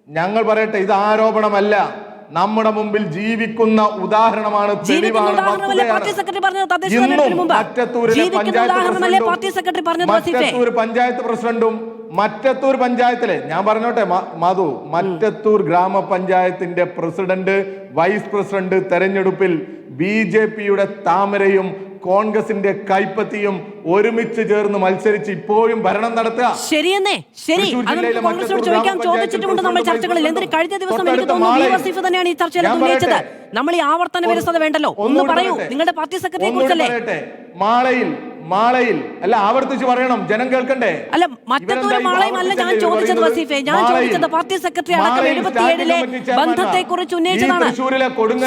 ഞങ്ങൾ പറയട്ടെ, ഇത് ആരോപണമല്ല. നമ്മുടെ മുമ്പിൽ ജീവിക്കുന്ന ഉദാഹരണമാണ്, തെളിവാണ്. മറ്റത്തൂർ പഞ്ചായത്ത് പ്രസിഡന്റും മറ്റത്തൂർ പഞ്ചായത്തിലെ, ഞാൻ പറഞ്ഞോട്ടെ മാധു, മറ്റത്തൂർ ഗ്രാമപഞ്ചായത്തിന്റെ പ്രസിഡന്റ്, വൈസ് പ്രസിഡന്റ് തെരഞ്ഞെടുപ്പിൽ BJP-യുടെ താമരയും കോൺഗ്രസിന്റെ കൈപ്പത്തിയും ഒരുമിച്ച് ചേർന്ന് മത്സരിച്ച് ഇപ്പോഴും ഭരണം നടത്തുക. ശരിയെന്നേ, ശരി, കോൺഗ്രസിനോട് ചോദിക്കാൻ ചോദിച്ചിട്ടുമുണ്ട് നമ്മൾ ചർച്ചകളിൽ. എന്തിന് കഴിഞ്ഞ ദിവസം എനിക്ക് തോന്നുന്നു വസീഫ് തന്നെയാണ് ഈ ചർച്ചയിൽ ഉന്നയിച്ചത്. നമ്മൾ ഈ ആവർത്തന വിരസത വേണ്ടല്ലോ. ഒന്ന് ഒന്നുകൂടി പറയൂ, പറയട്ടെ. നിങ്ങളുടെ പാർട്ടി സെക്രട്ടറിയെ ഒന്നുകൂടി കുറിച്ചല്ലേ? പറയട്ടെ. മാളയിൽ അല്ല, ആവർത്തിച്ച് പറയണം, ജനം കേൾക്കണ്ടേ? അല്ല, മറ്റൊരു മാളയും അല്ല ഞാൻ ചോദിച്ചത് വസീഫെ. ഞാൻ ചോദിച്ചത് പാർട്ടി സെക്രട്ടറി അടക്കം 77-ലെ ബന്ധത്തെ കുറിച്ച് ഉന്നയിച്ചതാണ്.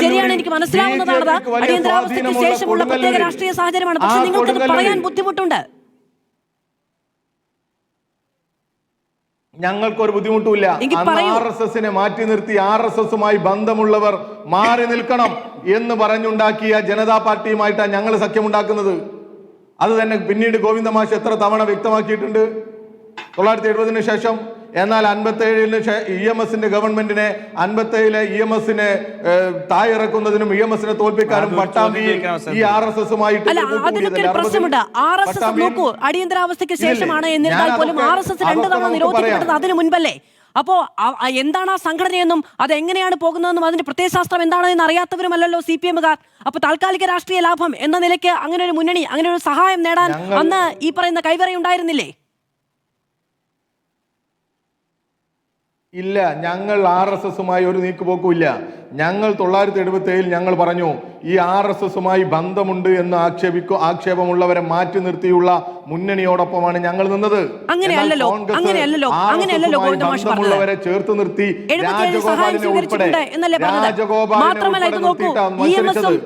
ശരിയാണ്, എനിക്ക് മനസ്സിലാവുന്നതാണ്. അടിയന്തരാവസ്ഥയ്ക്ക് ശേഷമുള്ള പ്രത്യേക രാഷ്ട്രീയ സാഹചര്യമാണ്. പക്ഷെ നിങ്ങൾക്കത് പറയാൻ ബുദ്ധിമുട്ടുണ്ട്. ഞങ്ങൾക്കൊരു ബുദ്ധിമുട്ടുമില്ല. RSSനെ മാറ്റി നിർത്തി RSSുമായി ബന്ധമുള്ളവർ മാറി നിൽക്കണം എന്ന് പറഞ്ഞുണ്ടാക്കിയ ജനതാ പാർട്ടിയുമായിട്ടാണ് ഞങ്ങൾ സഖ്യമുണ്ടാക്കുന്നത്. അത് തന്നെ പിന്നീട് ഗോവിന്ദ മാഷ് എത്ര തവണ വ്യക്തമാക്കിയിട്ടുണ്ട് 970-ന് ശേഷം. എന്നാൽ 57-ന് EMSന്റെ ഗവൺമെന്റിനെ 57-ലെ EMSനെ താഴിറക്കുന്നതിനും EMSനെ തോൽപ്പിക്കാനും പട്ടാമ്പിയിൽ ഈ RSSുമായിട്ട് പ്രശ്നമുണ്ട്. RSS നോക്കൂ, അടിയന്തരാവസ്ഥയ്ക്ക് ശേഷമാണ് എന്നിരുന്നാൽ പോലും RSS 2 തവണ നിരോധിക്കപ്പെട്ടത് അതിനു മുൻപല്ലേ? അപ്പോ എന്താണ് ആ സംഘടനയെന്നും അതെങ്ങനെയാണ് പോകുന്നതെന്നും അതിന്റെ പ്രത്യയശാസ്ത്രം എന്താണെന്ന് അറിയാത്തവരുമല്ലല്ലോ CPM-കാർ. അപ്പൊ താൽക്കാലിക രാഷ്ട്രീയ ലാഭം എന്ന നിലയ്ക്ക് അങ്ങനെ ഒരു മുന്നണി, അങ്ങനെ ഒരു സഹായം നേടാൻ അന്ന് ഈ പറയുന്ന കൈവറി ഉണ്ടായിരുന്നില്ലേ? ഇല്ല, ഞങ്ങൾ RSSുമായി ഒരു നീക്കുപോക്കുമില്ല. ഞങ്ങൾ 977 ഞങ്ങൾ പറഞ്ഞു ഈ RSSുമായി ബന്ധമുണ്ട് എന്ന് ആക്ഷേപമുള്ളവരെ മാറ്റി നിർത്തിയുള്ള മുന്നണിയോടൊപ്പമാണ് ഞങ്ങൾ നിന്നത്. അങ്ങനെയല്ലല്ലോ ബന്ധമുള്ളവരെ ചേർത്ത് നിർത്തി രാജഗോപാലിനെ ഉൾപ്പെടെ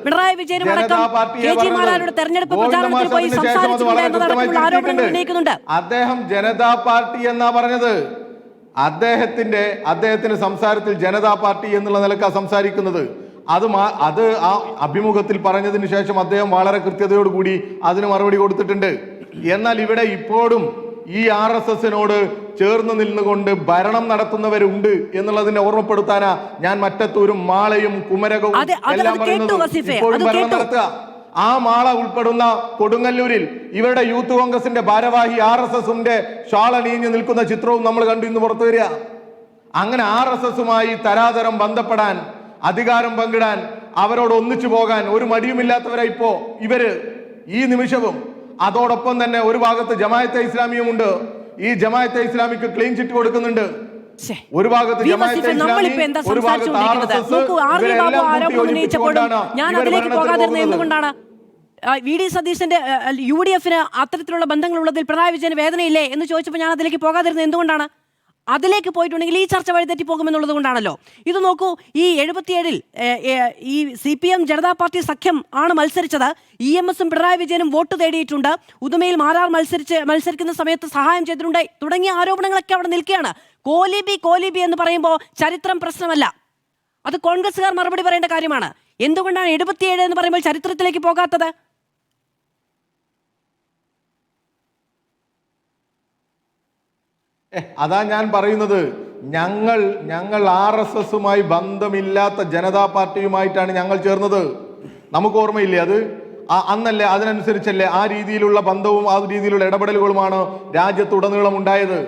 പിണറായി വിജയനും തെരഞ്ഞെടുപ്പ് പ്രചാരണത്തിൽ പോയി സംസാരിച്ചിട്ടുണ്ട്. അദ്ദേഹം ജനതാ പാർട്ടി എന്നാ പറഞ്ഞത്. അദ്ദേഹത്തിന്റെ സംസാരത്തിൽ ജനതാ പാർട്ടി എന്നുള്ള നിലക്കാണ് സംസാരിക്കുന്നത്. അത് ആ അഭിമുഖത്തിൽ പറഞ്ഞതിന് ശേഷം അദ്ദേഹം വളരെ കൃത്യതയോടുകൂടി അതിന് മറുപടി കൊടുത്തിട്ടുണ്ട്. എന്നാൽ ഇവിടെ ഇപ്പോഴും ഈ RSSനോട് ചേർന്ന് നിന്നുകൊണ്ട് ഭരണം നടത്തുന്നവരുണ്ട് എന്നുള്ളതിനെ ഓർമ്മപ്പെടുത്താനാ ഞാൻ മറ്റത്തൂരും മാളയും കുമരകവും എല്ലാം പറയുന്നത്. ഇപ്പോഴും ഭരണം നടത്തുക. ആ മാള ഉൾപ്പെടുന്ന കൊടുങ്ങല്ലൂരിൽ ഇവരുടെ യൂത്ത് കോൺഗ്രസിന്റെ ഭാരവാഹി RSSന്റെ ഷാളണിഞ്ഞു നിൽക്കുന്ന ചിത്രവും നമ്മൾ കണ്ടു ഇന്ന് പുറത്തു വരിക. അങ്ങനെ RSSുമായി തരാതരം ബന്ധപ്പെടാൻ, അധികാരം പങ്കിടാൻ, അവരോട് ഒന്നിച്ചു പോകാൻ ഒരു മടിയുമില്ലാത്തവരായി ഇപ്പോ ഇവര് ഈ നിമിഷവും. അതോടൊപ്പം തന്നെ ഒരു ഭാഗത്ത് ജമാഅത്തെ ഇസ്ലാമിയും ഉണ്ട്. ഈ ജമാഅത്തെ ഇസ്ലാമിക്ക് ക്ലീൻ ചിറ്റ് കൊടുക്കുന്നുണ്ട്. ഒരു ഭാഗത്ത് ജമാഅത്തെ ഇസ്ലാമി, ഒരു ഭാഗത്ത് RSS. ഞാൻ അതിലേക്ക് പോകാതിരുന്നത് എന്തുകൊണ്ടാണ്? VD സതീശന്റെ UDFന് അത്തരത്തിലുള്ള ബന്ധങ്ങളുള്ളതിൽ പിണറായി വിജയന് വേദനയില്ലേ എന്ന് ചോദിച്ചപ്പോൾ ഞാൻ അതിലേക്ക് പോകാതിരുന്നത് എന്തുകൊണ്ടാണ്? അതിലേക്ക് പോയിട്ടുണ്ടെങ്കിൽ ഈ ചർച്ച വഴിതെറ്റി പോകുമെന്നുള്ളത് കൊണ്ടാണല്ലോ. ഇത് നോക്കൂ, ഈ 77-ൽ ഈ CPM ജനതാ പാർട്ടി സഖ്യം ആണ് മത്സരിച്ചത്. EMSും പിണറായി വിജയനും വോട്ട് തേടിയിട്ടുണ്ട്. ഉദുമയിൽ മാരാർ മത്സരിക്കുന്ന സമയത്ത് സഹായം ചെയ്തിട്ടുണ്ട് തുടങ്ങിയ ആരോപണങ്ങളൊക്കെ അവിടെ നിൽക്കുകയാണ്. കോലിബി എന്ന് പറയുമ്പോൾ ചരിത്രം പ്രശ്നമല്ല, അത് കോൺഗ്രസ്സുകാർ മറുപടി പറയേണ്ട കാര്യമാണ്. എന്തുകൊണ്ടാണ് 77 എന്ന് പറയുമ്പോൾ ചരിത്രത്തിലേക്ക് പോകാത്തത്? അതാ ഞാൻ പറയുന്നത്. ഞങ്ങൾ RSSുമായി ബന്ധമില്ലാത്ത ജനതാ പാർട്ടിയുമായിട്ടാണ് ഞങ്ങൾ ചേർന്നത്. നമുക്ക് ഓർമ്മയില്ലേ അത്? അന്നല്ലേ, അതിനനുസരിച്ചല്ലേ ആ രീതിയിലുള്ള ബന്ധവും ആ രീതിയിലുള്ള ഇടപെടലുകളുമാണ് രാജ്യത്തുടനീളം ഉണ്ടായത്.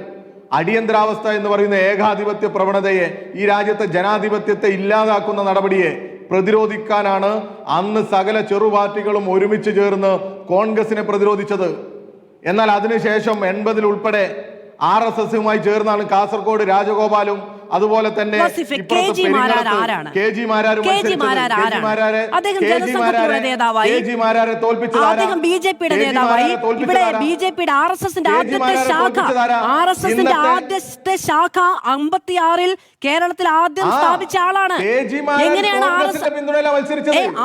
അടിയന്തരാവസ്ഥ എന്ന് പറയുന്ന ഏകാധിപത്യ പ്രവണതയെ, ഈ രാജ്യത്തെ ജനാധിപത്യത്തെ ഇല്ലാതാക്കുന്ന നടപടിയെ പ്രതിരോധിക്കാനാണ് അന്ന് സകല ചെറുപാർട്ടികളും ഒരുമിച്ച് ചേർന്ന് കോൺഗ്രസിനെ പ്രതിരോധിച്ചത്. എന്നാൽ അതിനുശേഷം 80-ൽ ഉൾപ്പെടെ RSSുമായി ചേർന്നാണ് കാസർഗോഡ് രാജഗോപാലും അതുപോലെ തന്നെ KG മാരാരെ തോൽപ്പിച്ചതാരാ? BJPയുടെ നേതാവായി. ഇവിടെ BJPയുടെ RSSന്റെ ആദ്യത്തെ ശാഖ 56-ൽ കേരളത്തിൽ ആദ്യം സ്ഥാപിച്ച ആളാണ്. എങ്ങനെയാണ്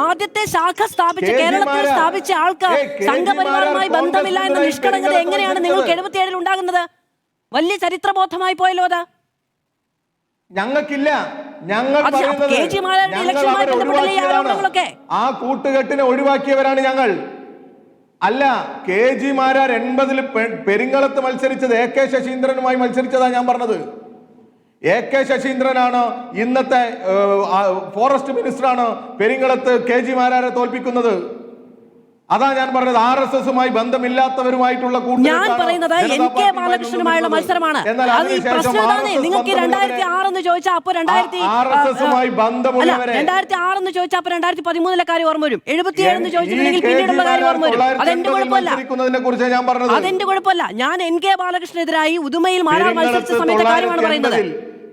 ആദ്യത്തെ ശാഖ സ്ഥാപിച്ച കേരളത്തിൽ സ്ഥാപിച്ച ആൾക്ക് സംഘപരിവാറുമായി ബന്ധമില്ല എന്ന നിഷ്കളങ്കത എങ്ങനെയാണ് നിങ്ങൾക്ക് 77-ൽ ഉണ്ടാകുന്നത്? വലിയ ചരിത്രബോധമായി പോയല്ലോ അത്. ഞങ്ങൾക്കില്ല. ഞങ്ങൾ ആ കൂട്ടുകെട്ടിനെ ഒഴിവാക്കിയവരാണ് ഞങ്ങൾ. അല്ല, KG മാരാർ 80-ൽ പെരിങ്ങളത്ത് മത്സരിച്ചത് AK ശശീന്ദ്രനുമായി മത്സരിച്ചതാ ഞാൻ പറഞ്ഞത്. AK ശശീന്ദ്രനാണ് ഇന്നത്തെ ഫോറസ്റ്റ് മിനിസ്റ്ററാണ് പെരിങ്ങളത്ത് KG മാരാരെ തോൽപ്പിക്കുന്നത്. അതാ ഞാൻ പറഞ്ഞത്. RSSുമായി ബന്ധമില്ലാത്തവരുമായിട്ടുള്ള ഞാൻ പറയുന്നത് NK ബാലകൃഷ്ണനുമായുള്ള മത്സരമാണ്. നിങ്ങൾക്ക് 2006 എന്ന് ചോദിച്ചാൽ അപ്പൊ 2006 എന്ന് ചോദിച്ചാൽ അപ്പൊ 2013-ലെ കാര്യം ഓർമ്മ വരും. 77 എന്ന് ചോദിച്ചിട്ടുണ്ടെങ്കിൽ പിന്നീടുള്ള കാര്യം ഓർമ്മ വരും. അതെന്റെ കുഴപ്പമല്ല. ഞാൻ NK ബാലകൃഷ്ണനെതിരായി ഉദുമയിൽ മാരാർ മത്സരിച്ച സമയത്തെ കാര്യമാണ് പറയുന്നത്.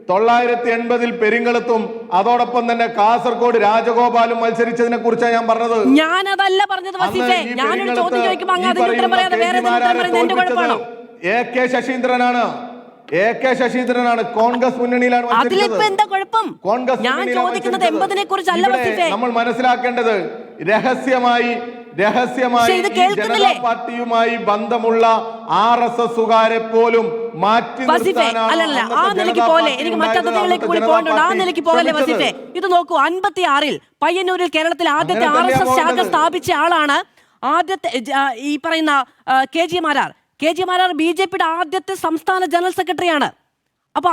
980 പെരിങ്ങളത്തും അതോടൊപ്പം തന്നെ കാസർഗോഡ് രാജഗോപാലും മത്സരിച്ചതിനെ കുറിച്ചാണ് ഞാൻ പറഞ്ഞത്. ഞാനതല്ല പറഞ്ഞത് വസീഫെ. ഞാനൊരു ചോദ്യം ചോദിക്കുമ്പോൾ അങ്ങ് അതിന് ഉത്തരം പറയാതെ വേറെ ഉത്തരം പറയുന്നത് എന്റെ കുഴപ്പമാണോ? AK ശശീന്ദ്രനാണ് കോൺഗ്രസ് മുന്നണിയിലാണ് അതിലിപ്പോ എന്താ കുഴപ്പം? ഞാൻ ചോദിക്കുന്നത് 80-നെ കുറിച്ചല്ല വസീഫെ. നമ്മൾ മനസ്സിലാക്കേണ്ടത് രഹസ്യമായി ജനതാ പാർട്ടിയുമായി ബന്ധമുള്ള RSSകാരെ പോലും മാറ്റി അല്ലല്ല, ആ നിലയ്ക്ക് പോലെ എനിക്ക് മറ്റതിഥികളിലേക്ക് കൂടി പോകേണ്ടത്. ആ നിലയ്ക്ക് പോകല്ലേ വസീഫെ. ഇത് നോക്കൂ, 56-ൽ പയ്യന്നൂരിൽ കേരളത്തിൽ ആദ്യത്തെ RSS ശാഖ സ്ഥാപിച്ച ആളാണ് ആദ്യത്തെ ഈ പറയുന്ന കെ ജി മാരാർ BJPയുടെ ആദ്യത്തെ സംസ്ഥാന ജനറൽ സെക്രട്ടറിയാണ്. അപ്പൊ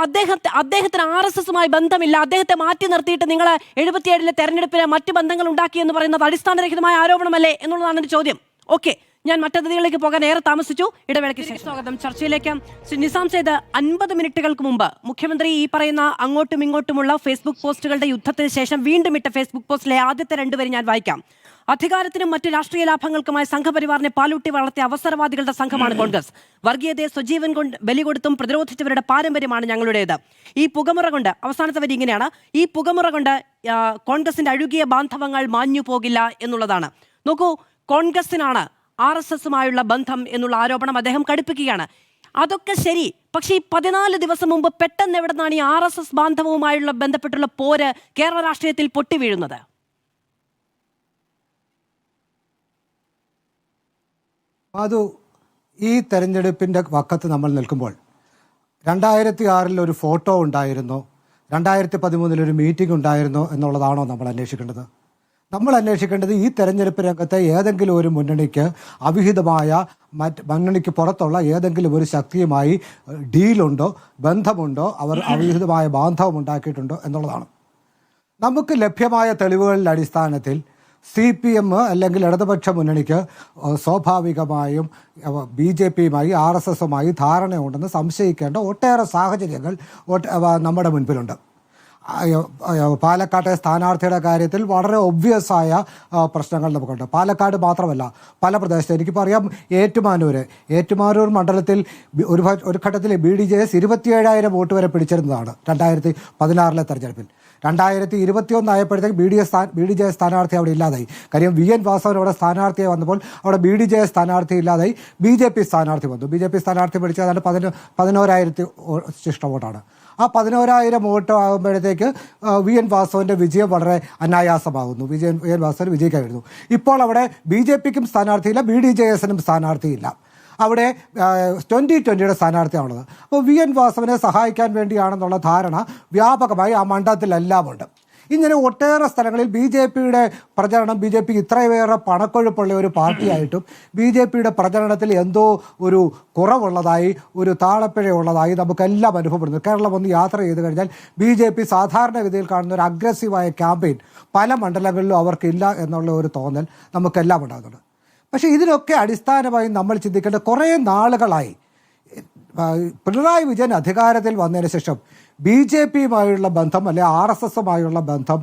അദ്ദേഹത്തിന് RSSുമായി ബന്ധമില്ല. അദ്ദേഹത്തെ മാറ്റി നിർത്തിയിട്ട് നിങ്ങൾ 77-ലെ തെരഞ്ഞെടുപ്പിന് മറ്റു ബന്ധങ്ങൾ ഉണ്ടാക്കി എന്ന് പറയുന്നത് അടിസ്ഥാനരഹിതമായ ആരോപണമല്ലേ എന്നുള്ളതാണ് എന്റെ ചോദ്യം. ഓക്കെ, ഞാൻ മറ്റതിഥികളിലേക്ക് പോകാൻ ഏറെ താമസിച്ചു. ഇടവേളയ്ക്ക് ശേഷം സ്വാഗതം. ചർച്ചയിലേക്ക് നിസാം സെയ്ദ്. 50 മിനിറ്റുകൾക്ക് മുമ്പ് മുഖ്യമന്ത്രി ഈ പറയുന്ന അങ്ങോട്ടും ഇങ്ങോട്ടുമുള്ള ഫേസ്ബുക്ക് പോസ്റ്റുകളുടെ യുദ്ധത്തിന് ശേഷം വീണ്ടും ഇട്ട ഫേസ്ബുക്ക് പോസ്റ്റിലെ ആദ്യത്തെ 2 വരി ഞാൻ വായിക്കാം. അധികാരത്തിനും മറ്റു രാഷ്ട്രീയ ലാഭങ്ങൾക്കുമായി സംഘപരിവാറിനെ പാലൂട്ടി വളർത്തിയ അവസരവാദികളുടെ സംഘമാണ് കോൺഗ്രസ്. വർഗീയതയെ സ്വജീവൻ കൊണ്ട് ബലി കൊടുത്തും പ്രതിരോധിച്ചവരുടെ പാരമ്പര്യമാണ് ഞങ്ങളുടേത്. ഈ പുകമുറ കൊണ്ട്, അവസാനത്തെ വരി ഇങ്ങനെയാണ്, ഈ പുകമുറ കൊണ്ട് കോൺഗ്രസിന്റെ അഴുകിയ ബാന്ധവങ്ങൾ മാഞ്ഞു പോകില്ല എന്നുള്ളതാണ്. നോക്കൂ, കോൺഗ്രസിനാണ് RSSുമായുള്ള ബന്ധം എന്നുള്ള ആരോപണം അദ്ദേഹം കടുപ്പിക്കുകയാണ്. അതൊക്കെ ശരി, പക്ഷേ ഈ 14 ദിവസം മുമ്പ് പെട്ടെന്ന് എവിടെ നിന്നാണ് ഈ RSS ബാന്ധവവുമായുള്ള ബന്ധപ്പെട്ടുള്ള പോര് കേരള രാഷ്ട്രീയത്തിൽ പൊട്ടിവീഴുന്നത്? അത് ഈ തെരഞ്ഞെടുപ്പിൻ്റെ വക്കത്ത് നമ്മൾ നിൽക്കുമ്പോൾ 2006 ഒരു ഫോട്ടോ ഉണ്ടായിരുന്നു, 2013 ഒരു മീറ്റിംഗ് ഉണ്ടായിരുന്നു എന്നുള്ളതാണോ നമ്മൾ അന്വേഷിക്കേണ്ടത്? നമ്മൾ അന്വേഷിക്കേണ്ടത് ഈ തെരഞ്ഞെടുപ്പ് രംഗത്തെ ഏതെങ്കിലും ഒരു മുന്നണിക്ക് അവിഹിതമായ മുന്നണിക്ക് പുറത്തുള്ള ഏതെങ്കിലും ഒരു ശക്തിയുമായി ഡീലുണ്ടോ, ബന്ധമുണ്ടോ, അവർ അവിഹിതമായ ബാന്ധവം ഉണ്ടാക്കിയിട്ടുണ്ടോ എന്നുള്ളതാണ്. നമുക്ക് ലഭ്യമായ തെളിവുകളുടെ അടിസ്ഥാനത്തിൽ CPM അല്ലെങ്കിൽ ഇടതുപക്ഷ മുന്നണിക്ക് സ്വാഭാവികമായും BJPയുമായി RSSുമായി ധാരണയുണ്ടെന്ന് സംശയിക്കേണ്ട ഒട്ടേറെ സാഹചര്യങ്ങൾ നമ്മുടെ മുൻപിലുണ്ട്. പാലക്കാട്ടെ സ്ഥാനാർത്ഥിയുടെ കാര്യത്തിൽ വളരെ ഒബ്വിയസായ പ്രശ്നങ്ങൾ നമുക്കുണ്ട്. പാലക്കാട് മാത്രമല്ല, പല പ്രദേശത്ത് എനിക്കിപ്പോൾ അറിയാം. ഏറ്റുമാനൂർ മണ്ഡലത്തിൽ ഒരു ഘട്ടത്തിൽ BDJS 27,000 വോട്ട് വരെ പിടിച്ചിരുന്നതാണ് 2016 തെരഞ്ഞെടുപ്പിൽ. 2021 ആയപ്പോഴത്തേക്ക് BDJS സ്ഥാനാർത്ഥി അവിടെ ഇല്ലാതായി. കാര്യം VN വാസവൻ അവിടെ സ്ഥാനാർത്ഥിയായി വന്നപ്പോൾ അവിടെ BDJS സ്ഥാനാർത്ഥി ഇല്ലാതായി, BJP സ്ഥാനാർത്ഥി വന്നു. BJP സ്ഥാനാർത്ഥി പിടിച്ചത് 11,000 ശിഷ്ട വോട്ടാണ്. ആ 11,000 വോട്ട് ആകുമ്പോഴത്തേക്ക് VN വാസവൻ്റെ വിജയം വളരെ അനായാസമാകുന്നു. VN വാസവൻ വിജയിക്കാൻ വരുന്നു. ഇപ്പോൾ അവിടെ BJPക്കും സ്ഥാനാർത്ഥിയില്ല, BDJSനും സ്ഥാനാർത്ഥിയില്ല. അവിടെ 2020 സ്ഥാനാർത്ഥിയാണുള്ളത്. അപ്പോൾ VN വാസവനെ സഹായിക്കാൻ വേണ്ടിയാണെന്നുള്ള ധാരണ വ്യാപകമായി ആ മണ്ഡലത്തിലെല്ലാം ഉണ്ട്. ഇങ്ങനെ ഒട്ടേറെ സ്ഥലങ്ങളിൽ BJPയുടെ പ്രചരണം, BJP ഇത്രയേറെ പണക്കൊഴുപ്പുള്ള ഒരു പാർട്ടിയായിട്ടും BJPയുടെ പ്രചരണത്തിൽ എന്തോ ഒരു കുറവുള്ളതായി, ഒരു താളപ്പിഴയുള്ളതായി നമുക്കെല്ലാം അനുഭവപ്പെടുന്നു. കേരളം ഒന്ന് യാത്ര ചെയ്ത് കഴിഞ്ഞാൽ BJP സാധാരണഗതിയിൽ കാണുന്ന ഒരു അഗ്രസീവായ ക്യാമ്പയിൻ പല മണ്ഡലങ്ങളിലും അവർക്കില്ല എന്നുള്ള ഒരു തോന്നൽ നമുക്കെല്ലാം ഉണ്ടാകുന്നുണ്ട്. പക്ഷേ ഇതിനൊക്കെ അടിസ്ഥാനമായി നമ്മൾ ചിന്തിക്കേണ്ട കുറേ നാളുകളായി പിണറായി വിജയൻ അധികാരത്തിൽ വന്നതിന് ശേഷം BJPയുമായുള്ള ബന്ധം അല്ലെങ്കിൽ RSSുമായുള്ള ബന്ധം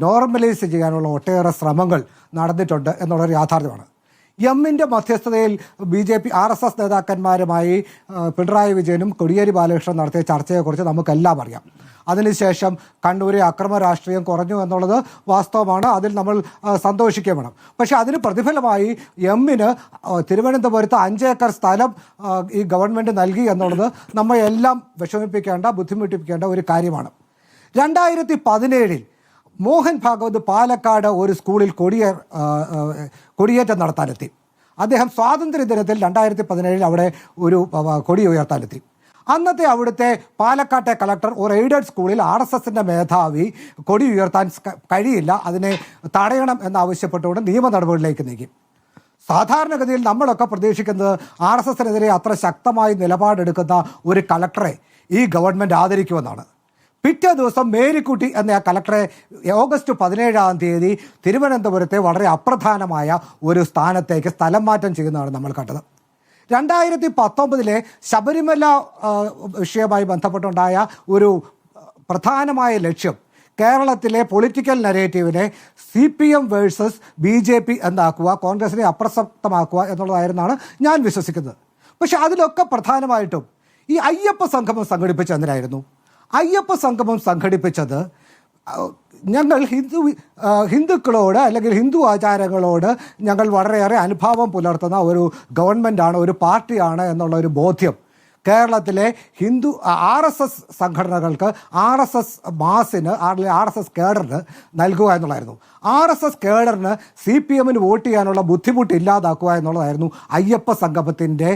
നോർമലൈസ് ചെയ്യാനുള്ള ഒട്ടേറെ ശ്രമങ്ങൾ നടന്നിട്ടുണ്ട് എന്നുള്ളൊരു യാഥാർത്ഥ്യമാണ്. എമ്മിൻ്റെ മധ്യസ്ഥതയിൽ BJP RSS നേതാക്കന്മാരുമായി പിണറായി വിജയനും കോടിയേരി ബാലകൃഷ്ണൻ നടത്തിയ ചർച്ചയെക്കുറിച്ച് നമുക്കെല്ലാം അറിയാം. അതിനുശേഷം കണ്ണൂരെ അക്രമ രാഷ്ട്രീയം കുറഞ്ഞു എന്നുള്ളത് വാസ്തവമാണ്, അതിൽ നമ്മൾ സന്തോഷിക്കുകയും വേണം. പക്ഷേ അതിന് പ്രതിഫലമായി എമ്മിന് തിരുവനന്തപുരത്ത് 5 ഏക്കർ സ്ഥലം ഈ ഗവൺമെൻറ് നൽകി എന്നുള്ളത് നമ്മളെല്ലാം വിഷമിപ്പിക്കേണ്ട, ബുദ്ധിമുട്ടിപ്പിക്കേണ്ട ഒരു കാര്യമാണ്. 2017 മോഹൻ ഭാഗവത് പാലക്കാട് ഒരു സ്കൂളിൽ കൊടിയേറ്റം നടത്താനെത്തി. അദ്ദേഹം സ്വാതന്ത്ര്യദിനത്തിൽ 2017 അവിടെ ഒരു കൊടി ഉയർത്താനെത്തി. അന്നത്തെ അവിടുത്തെ പാലക്കാട്ടെ കളക്ടർ ഒരു എയ്ഡഡ് സ്കൂളിൽ RSSൻ്റെ മേധാവി കൊടി ഉയർത്താൻ കഴിയില്ല, അതിനെ തടയണം എന്നാവശ്യപ്പെട്ടുകൊണ്ട് നിയമ നടപടികളിലേക്ക് നീങ്ങി. സാധാരണഗതിയിൽ നമ്മളൊക്കെ പ്രതീക്ഷിക്കുന്നത് RSSനെതിരെ അത്ര ശക്തമായി നിലപാടെടുക്കുന്ന ഒരു കളക്ടറെ ഈ ഗവൺമെൻറ് ആദരിക്കുമെന്നാണ്. പിറ്റേ ദിവസം മേരിക്കുട്ടി എന്ന ആ കളക്ടറെ ഓഗസ്റ്റ് 17 തിരുവനന്തപുരത്തെ വളരെ അപ്രധാനമായ ഒരു സ്ഥാനത്തേക്ക് സ്ഥലം മാറ്റം ചെയ്യുന്നതാണ് നമ്മൾ കണ്ടത്. 2019 ശബരിമല വിഷയവുമായി ബന്ധപ്പെട്ടുണ്ടായ ഒരു പ്രധാനമായ ലക്ഷ്യം കേരളത്തിലെ പൊളിറ്റിക്കൽ നരേറ്റീവിനെ CPM വേഴ്സസ് BJP എന്നാക്കുക, കോൺഗ്രസിനെ അപ്രസക്തമാക്കുക എന്നുള്ളതായിരുന്നാണ് ഞാൻ വിശ്വസിക്കുന്നത്. പക്ഷെ അതിലൊക്കെ പ്രധാനമായിട്ടും ഈ അയ്യപ്പ സംഗമം സംഘടിപ്പിച്ച എന്തിനായിരുന്നു? അയ്യപ്പ സംഗമം സംഘടിപ്പിച്ചത് ഞങ്ങൾ ഹിന്ദുക്കളോട് അല്ലെങ്കിൽ ഹിന്ദു ആചാരങ്ങളോട് ഞങ്ങൾ വളരെയേറെ അനുഭാവം പുലർത്തുന്ന ഒരു ഗവൺമെൻറ്റാണ്, ഒരു പാർട്ടിയാണ് എന്നുള്ള ഒരു ബോധ്യം കേരളത്തിലെ ഹിന്ദു RSS സംഘടനകൾക്ക്, RSS മാസിന്, RSS കേഡറിന് നൽകുക എന്നുള്ളതായിരുന്നു. RSS കേഡറിന് CPM-ന് വോട്ട് ചെയ്യാനുള്ള ബുദ്ധിമുട്ട് ഇല്ലാതാക്കുക എന്നുള്ളതായിരുന്നു അയ്യപ്പ സംഗമത്തിൻ്റെ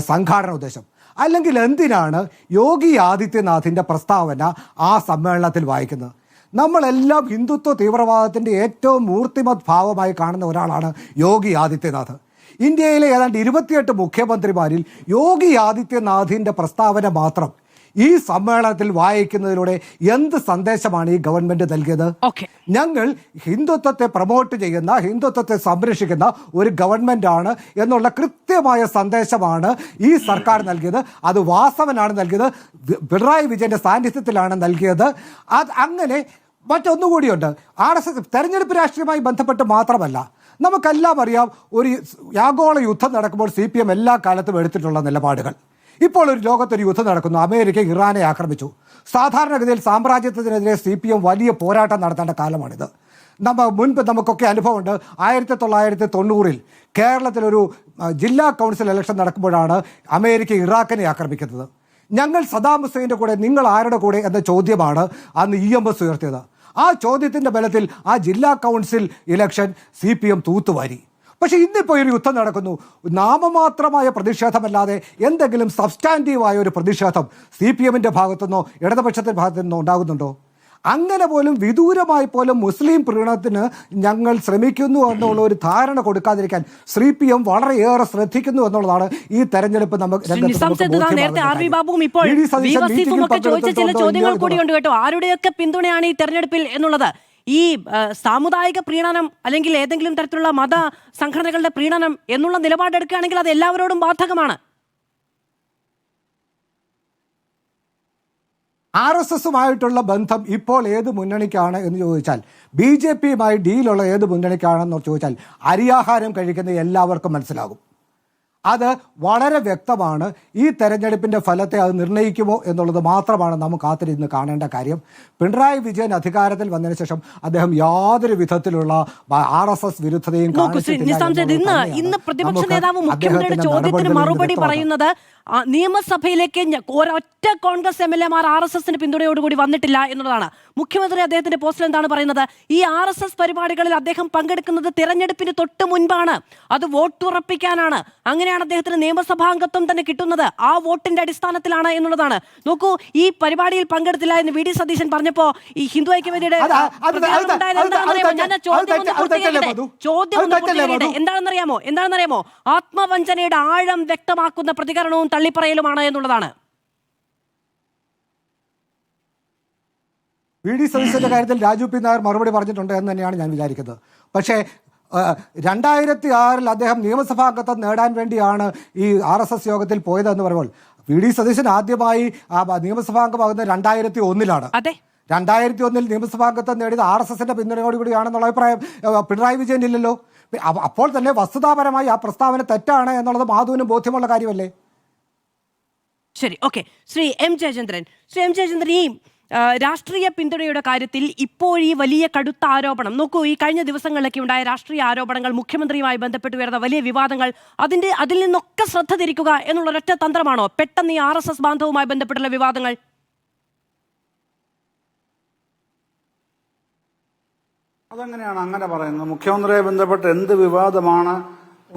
സംഘാടന ഉദ്ദേശം. അല്ലെങ്കിൽ എന്തിനാണ് യോഗി ആദിത്യനാഥിൻ്റെ പ്രസ്താവന ആ സമ്മേളനത്തിൽ വായിക്കുന്നത്? നമ്മളെല്ലാം ഹിന്ദുത്വ തീവ്രവാദത്തിൻ്റെ ഏറ്റവും മൂർത്തിമത് ഭാവമായി കാണുന്ന ഒരാളാണ് യോഗി ആദിത്യനാഥ്. ഇന്ത്യയിലെ ഏതാണ്ട് 28 മുഖ്യമന്ത്രിമാരിൽ യോഗി ആദിത്യനാഥിൻ്റെ പ്രസ്താവന മാത്രം ഈ സമ്മേളനത്തിൽ വായിക്കുന്നതിലൂടെ എന്ത് സന്ദേശമാണ് ഈ ഗവൺമെന്റ് നൽകിയത്? ഞങ്ങൾ ഹിന്ദുത്വത്തെ പ്രൊമോട്ട് ചെയ്യുന്ന, ഹിന്ദുത്വത്തെ സംരക്ഷിക്കുന്ന ഒരു ഗവൺമെന്റാണ് എന്നുള്ള കൃത്യമായ സന്ദേശമാണ് ഈ സർക്കാർ നൽകിയത്. അത് വാസവനാണ് നൽകിയത്, പിണറായി വിജയന്റെ സാന്നിധ്യത്തിലാണ് നൽകിയത്. അങ്ങനെ മറ്റൊന്നുകൂടിയുണ്ട്. RSS തെരഞ്ഞെടുപ്പ് രാഷ്ട്രീയമായി ബന്ധപ്പെട്ട് മാത്രമല്ല, നമുക്കെല്ലാം അറിയാം, ഒരു ആഗോള യുദ്ധം നടക്കുമ്പോൾ CPM എല്ലാ കാലത്തും എടുത്തിട്ടുള്ള നിലപാടുകൾ. ഇപ്പോൾ ഒരു ലോകത്തൊരു യുദ്ധം നടക്കുന്നു, അമേരിക്ക ഇറാനെ ആക്രമിച്ചു. സാധാരണഗതിയിൽ സാമ്രാജ്യത്വത്തിനെതിരെ CPM വലിയ പോരാട്ടം നടത്തേണ്ട കാലമാണിത്. മുൻപ് നമുക്കൊക്കെ അനുഭവമുണ്ട്. 1990-ൽ കേരളത്തിലൊരു ജില്ലാ കൗൺസിൽ ഇലക്ഷൻ നടക്കുമ്പോഴാണ് അമേരിക്ക ഇറാഖിനെ ആക്രമിക്കുന്നത്. ഞങ്ങൾ സദാം ഹുസൈൻ്റെ കൂടെ, നിങ്ങൾ ആരുടെ കൂടെ എന്ന ചോദ്യമാണ് അന്ന് EMS ഉയർത്തിയത്. ആ ചോദ്യത്തിൻ്റെ ബലത്തിൽ ആ ജില്ലാ കൗൺസിൽ ഇലക്ഷൻ CPM തൂത്തുവാരി. പക്ഷേ ഇന്നിപ്പോൾ ഒരു യുദ്ധം നടക്കുന്നു. നാമമാത്രമായ പ്രതിഷേധമല്ലാതെ എന്തെങ്കിലും സബ്സ്റ്റാൻറ്റീവായ ഒരു പ്രതിഷേധം CPM-ന്റെ ഭാഗത്തുനിന്നോ ഇടതുപക്ഷത്തിൻ്റെ ഭാഗത്തുനിന്നോ ഉണ്ടാകുന്നുണ്ടോ? അങ്ങനെ പോലും വിദൂരമായി പോലും മുസ്ലിം പ്രീണനത്തിന് ഞങ്ങൾ ശ്രമിക്കുന്നു എന്നുള്ള ഒരു ധാരണ കൊടുക്കാതിരിക്കാൻ CPM വളരെയേറെ ശ്രദ്ധിക്കുന്നു എന്നുള്ളതാണ് ഈ തെരഞ്ഞെടുപ്പ് നേരത്തെ RV ബാബുവും ഇപ്പോൾ ചോദിച്ച ചില ചോദ്യങ്ങൾ കൂടിയുണ്ട് കേട്ടോ. ആരുടെയൊക്കെ പിന്തുണയാണ് ഈ തെരഞ്ഞെടുപ്പിൽ എന്നുള്ളത്? ഈ സാമുദായിക പ്രീണനം അല്ലെങ്കിൽ ഏതെങ്കിലും തരത്തിലുള്ള മത സംഘടനകളുടെ പ്രീണനം എന്നുള്ള നിലപാടെടുക്കുകയാണെങ്കിൽ അത് എല്ലാവരോടും ബാധകമാണ്. RSS-ഉമായിട്ടുള്ള ബന്ധം ഇപ്പോൾ ഏത് മുന്നണിക്കാണ് എന്ന് ചോദിച്ചാൽ, BJP-യുമായി ഡീലുള്ള ഏത് മുന്നണിക്കാണെന്ന് ചോദിച്ചാൽ അരിയാഹാരം കഴിക്കുന്ന എല്ലാവർക്കും മനസ്സിലാകും. അത് വളരെ വ്യക്തമാണ്. ഈ തെരഞ്ഞെടുപ്പിൻ്റെ ഫലത്തെ അത് നിർണ്ണയിക്കുമോ എന്നുള്ളത് മാത്രമാണ് നമുക്ക് കാത്തിരുന്ന് കാണേണ്ട കാര്യം. പിണറായി വിജയൻ അധികാരത്തിൽ വന്നതിന് ശേഷം അദ്ദേഹം യാതൊരു വിധത്തിലുള്ള RSS വിരുദ്ധതയും ഇന്ന് പ്രതിപക്ഷ നേതാവ് മുഖ്യമന്ത്രിയുടെ ചോദ്യത്തിന് മറുപടി പറയുന്നത് നിയമസഭയിലേക്ക് ഒരൊറ്റ കോൺഗ്രസ് MLA-മാർ RSS-ന് പിന്തുണയോടുകൂടി വന്നിട്ടില്ല എന്നുള്ളതാണ്. മുഖ്യമന്ത്രി അദ്ദേഹത്തിന്റെ പോസ്റ്റിൽ എന്താണ് പറയുന്നത്? ഈ RSS പരിപാടികളിൽ അദ്ദേഹം പങ്കെടുക്കുന്നത് തെരഞ്ഞെടുപ്പിന് തൊട്ട് മുൻപാണ്, അത് വോട്ടുറപ്പിക്കാനാണ്. അങ്ങനെയാണ് അദ്ദേഹത്തിന് നിയമസഭാംഗത്വം തന്നെ കിട്ടുന്നത്, ആ വോട്ടിന്റെ അടിസ്ഥാനത്തിലാണ് എന്നുള്ളതാണ്. നോക്കൂ, ഈ പരിപാടിയിൽ പങ്കെടുത്തില്ല എന്ന് VD സതീശൻ പറഞ്ഞപ്പോ ഈ ഹിന്ദു ഐക്യവേദിയുടെ എന്താണെന്നറിയാമോ? ആത്മവഞ്ചനയുടെ ആഴം വ്യക്തമാക്കുന്ന പ്രതികരണവും തള്ളിപ്പറയലുമാണ് എന്നുള്ളതാണ്. VD സതീശന്റെ കാര്യത്തിൽ രാജു പി നായർ മറുപടി പറഞ്ഞിട്ടുണ്ട് എന്ന് തന്നെയാണ് ഞാൻ വിചാരിക്കുന്നത്. പക്ഷേ 2006-ൽ അദ്ദേഹം നിയമസഭാംഗത്വം നേടാൻ വേണ്ടിയാണ് ഈ RSS യോഗത്തിൽ പോയതെന്ന് പറയുമ്പോൾ VD സതീശൻ ആദ്യമായി നിയമസഭാംഗമാകുന്നത് 2001-ലാണ്. 2001-ൽ നിയമസഭാംഗത്വം നേടിയത് RSS-ന്റെ പിന്തുണയോടുകൂടിയാണെന്നുള്ള അഭിപ്രായം പിണറായി വിജയൻ ഇല്ലല്ലോ. അപ്പോൾ തന്നെ വസ്തുതാപരമായി ആ പ്രസ്താവന തെറ്റാണ് എന്നുള്ളത് മാധുവിനും ബോധ്യമുള്ള കാര്യമല്ലേ? ശരി, ഓക്കെ. ശ്രീ M ജയചന്ദ്രൻ, ഈ രാഷ്ട്രീയ പിന്തുണയുടെ കാര്യത്തിൽ ഇപ്പോൾ ഈ വലിയ കടുത്ത ആരോപണം നോക്കൂ. ഈ കഴിഞ്ഞ ദിവസങ്ങളിലൊക്കെ ഉണ്ടായ രാഷ്ട്രീയ ആരോപണങ്ങൾ, മുഖ്യമന്ത്രിയുമായി ബന്ധപ്പെട്ട് ഉയർന്ന വലിയ വിവാദങ്ങൾ, അതിൽ നിന്നൊക്കെ ശ്രദ്ധ തിരിക്കുക എന്നുള്ള ഒരൊറ്റ തന്ത്രമാണോ പെട്ടെന്ന് ഈ RSS ബാന്ധവുമായി ബന്ധപ്പെട്ടുള്ള വിവാദങ്ങൾ? അതെങ്ങനെയാണ് അങ്ങനെ പറയുന്നത്? മുഖ്യമന്ത്രിയെ ബന്ധപ്പെട്ട് എന്ത് വിവാദമാണ്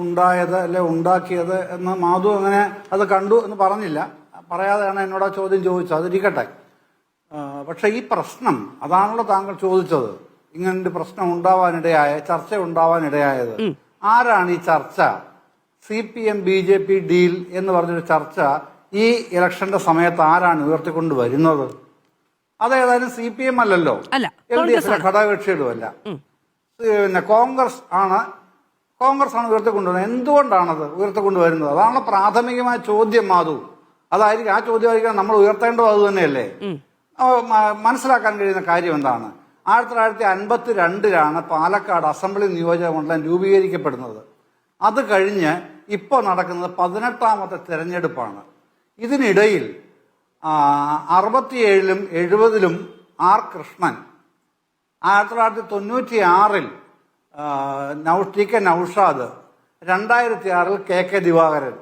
ഉണ്ടായത് അല്ലെ ഉണ്ടാക്കിയത് എന്ന് മാധു അങ്ങനെ അത് കണ്ടു എന്ന് പറഞ്ഞില്ല. പറയാതെയാണ് എന്നോട് ആ ചോദ്യം ചോദിച്ചത്. അതിരിക്കട്ടെ. പക്ഷെ ഈ പ്രശ്നം, അതാണല്ലോ താങ്കൾ ചോദിച്ചത്, ഇങ്ങനൊരു പ്രശ്നം ഉണ്ടാവാനിടയായ, ചർച്ച ഉണ്ടാവാനിടയായത്. ആരാണ് ഈ ചർച്ച? CPM BJP ഡീൽ എന്ന് പറഞ്ഞൊരു ചർച്ച ഈ ഇലക്ഷന്റെ സമയത്ത് ആരാണ് ഉയർത്തിക്കൊണ്ട് വരുന്നത്? അതേതായാലും CPM അല്ലല്ലോ, LDF ഘടകകക്ഷികളുമല്ല, പിന്നെ കോൺഗ്രസ് ആണ് ഉയർത്തിക്കൊണ്ടുവരുന്നത്. എന്തുകൊണ്ടാണത് ഉയർത്തിക്കൊണ്ടുവരുന്നത്? അതാണ് പ്രാഥമികമായ ചോദ്യം. മാധു, അതായിരിക്കും ആ ചോദ്യമായിരിക്കണം നമ്മൾ ഉയർത്തേണ്ടത്. അത് തന്നെയല്ലേ മനസ്സിലാക്കാൻ കഴിയുന്ന കാര്യം എന്താണ്? 1952-ലാണ് പാലക്കാട് അസംബ്ലി നിയോജക മണ്ഡലം രൂപീകരിക്കപ്പെടുന്നത്. അത് കഴിഞ്ഞ് ഇപ്പോൾ നടക്കുന്നത് 18ാമത്തെ തെരഞ്ഞെടുപ്പാണ്. ഇതിനിടയിൽ 67-ലും 70-ലും ആർ കൃഷ്ണൻ, 1996-ൽ ടി കെ നൌഷാദ്, 2006-ൽ കെ ദിവാകരൻ,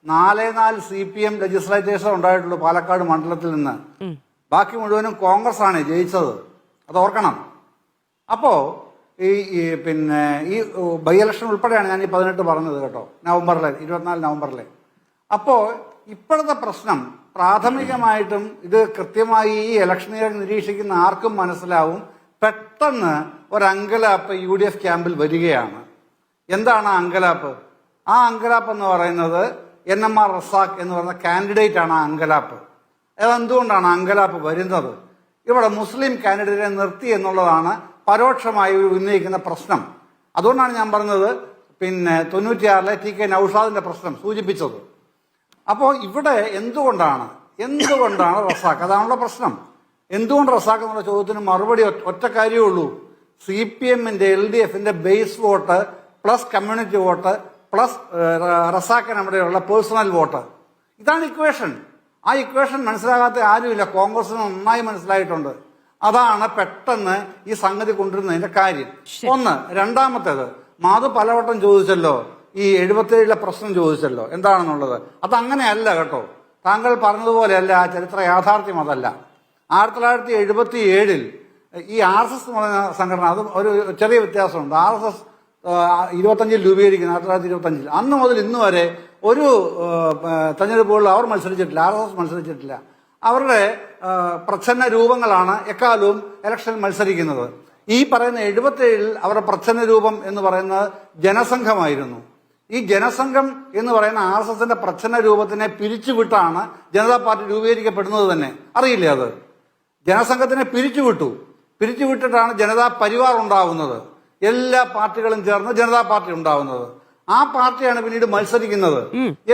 4 CPM ലെജിസ്ലേറ്റേഴ്സ് ഉണ്ടായിട്ടുള്ളൂ പാലക്കാട് മണ്ഡലത്തിൽ നിന്ന്. ബാക്കി മുഴുവനും കോൺഗ്രസ് ആണ് ജയിച്ചത്, അത് ഓർക്കണം. അപ്പോ ഈ ബൈ ഇലക്ഷൻ ഉൾപ്പെടെയാണ് ഞാൻ ഈ 18 പറഞ്ഞത് കേട്ടോ, 24 നവംബറിലെ. അപ്പോ ഇപ്പോഴത്തെ പ്രശ്നം പ്രാഥമികമായിട്ടും ഇത് കൃത്യമായി ഈ ഇലക്ഷനുകൾ നിരീക്ഷിക്കുന്ന ആർക്കും മനസ്സിലാവും, പെട്ടെന്ന് ഒരു അങ്കലാപ്പ് UDF ക്യാമ്പിൽ വരികയാണ്. എന്താണ് ആ അങ്കലാപ്പ്? ആ അങ്കലാപ്പ് എന്ന് പറയുന്നത് NMR റസാഖ് എന്ന് പറയുന്ന കാൻഡിഡേറ്റ് ആണ് ആ അങ്കലാപ്പ്. അതെന്തുകൊണ്ടാണ് അങ്കലാപ്പ് വരുന്നത്? ഇവിടെ മുസ്ലിം കാൻഡിഡേറ്റിനെ നിർത്തി എന്നുള്ളതാണ് പരോക്ഷമായി ഉന്നയിക്കുന്ന പ്രശ്നം. അതുകൊണ്ടാണ് ഞാൻ പറഞ്ഞത് 96-ലെ ടി കെ നൌഷാദിന്റെ പ്രശ്നം സൂചിപ്പിച്ചത്. അപ്പോൾ ഇവിടെ എന്തുകൊണ്ടാണ് റസാഖ്? അതാണുള്ള പ്രശ്നം. എന്തുകൊണ്ട് റസാഖ് എന്നുള്ള ചോദ്യത്തിന് മറുപടി ഒറ്റ കാര്യമേ ഉള്ളൂ. CPM-ന്റെ LDF-ന്റെ base vote plus community vote plus റസാഖിന് അവിടെയുള്ള പേഴ്സണൽ വോട്ട്, ഇതാണ് ഇക്വേഷൻ. ആ ഇക്വേഷൻ മനസ്സിലാകാത്ത ആരുമില്ല. കോൺഗ്രസിന് നന്നായി മനസ്സിലായിട്ടുണ്ട്. അതാണ് പെട്ടെന്ന് ഈ സംഗതി കൊണ്ടുവരുന്നതിന്റെ കാര്യം. ഒന്ന്. രണ്ടാമത്തേത്, മാധു പലവട്ടം ചോദിച്ചല്ലോ, ഈ 77-ലെ പ്രശ്നം ചോദിച്ചല്ലോ എന്താണെന്നുള്ളത്. അതങ്ങനെയല്ല കേട്ടോ, താങ്കൾ പറഞ്ഞതുപോലെയല്ല. ആ ചരിത്ര യാഥാർത്ഥ്യം അതല്ല. 1977-ൽ ഈ RSS എന്ന് പറയുന്ന സംഘടന, അത് ഒരു ചെറിയ വ്യത്യാസമുണ്ട്. RSS 25-ൽ രൂപീകരിക്കുന്നത് 1925. അന്ന് മുതൽ ഇന്ന് വരെ ഒരു തെരഞ്ഞെടുപ്പുകളിൽ അവർ മത്സരിച്ചിട്ടില്ല, RSS മത്സരിച്ചിട്ടില്ല. അവരുടെ പ്രച്ഛന്ന രൂപങ്ങളാണ് എക്കാലവും ഇലക്ഷനിൽ മത്സരിക്കുന്നത്. ഈ പറയുന്ന 77-ൽ അവരുടെ പ്രച്ഛന്ന രൂപം എന്ന് പറയുന്നത് ജനസംഘമായിരുന്നു. ഈ ജനസംഘം എന്ന് പറയുന്ന RSSന്റെ പ്രച്ഛന്ന രൂപത്തിനെ പിരിച്ചുവിട്ടാണ് ജനതാ പാർട്ടി രൂപീകരിക്കപ്പെടുന്നത് തന്നെ. അറിയില്ലേ അത്? ജനസംഘത്തിനെ പിരിച്ചുവിട്ടിട്ടാണ് ജനതാ പരിവാർ ഉണ്ടാവുന്നത്. എല്ലാ പാർട്ടികളും ചേർന്ന് ജനതാ പാർട്ടി ഉണ്ടാവുന്നത്. ആ പാർട്ടിയാണ് പിന്നീട് മത്സരിക്കുന്നത്.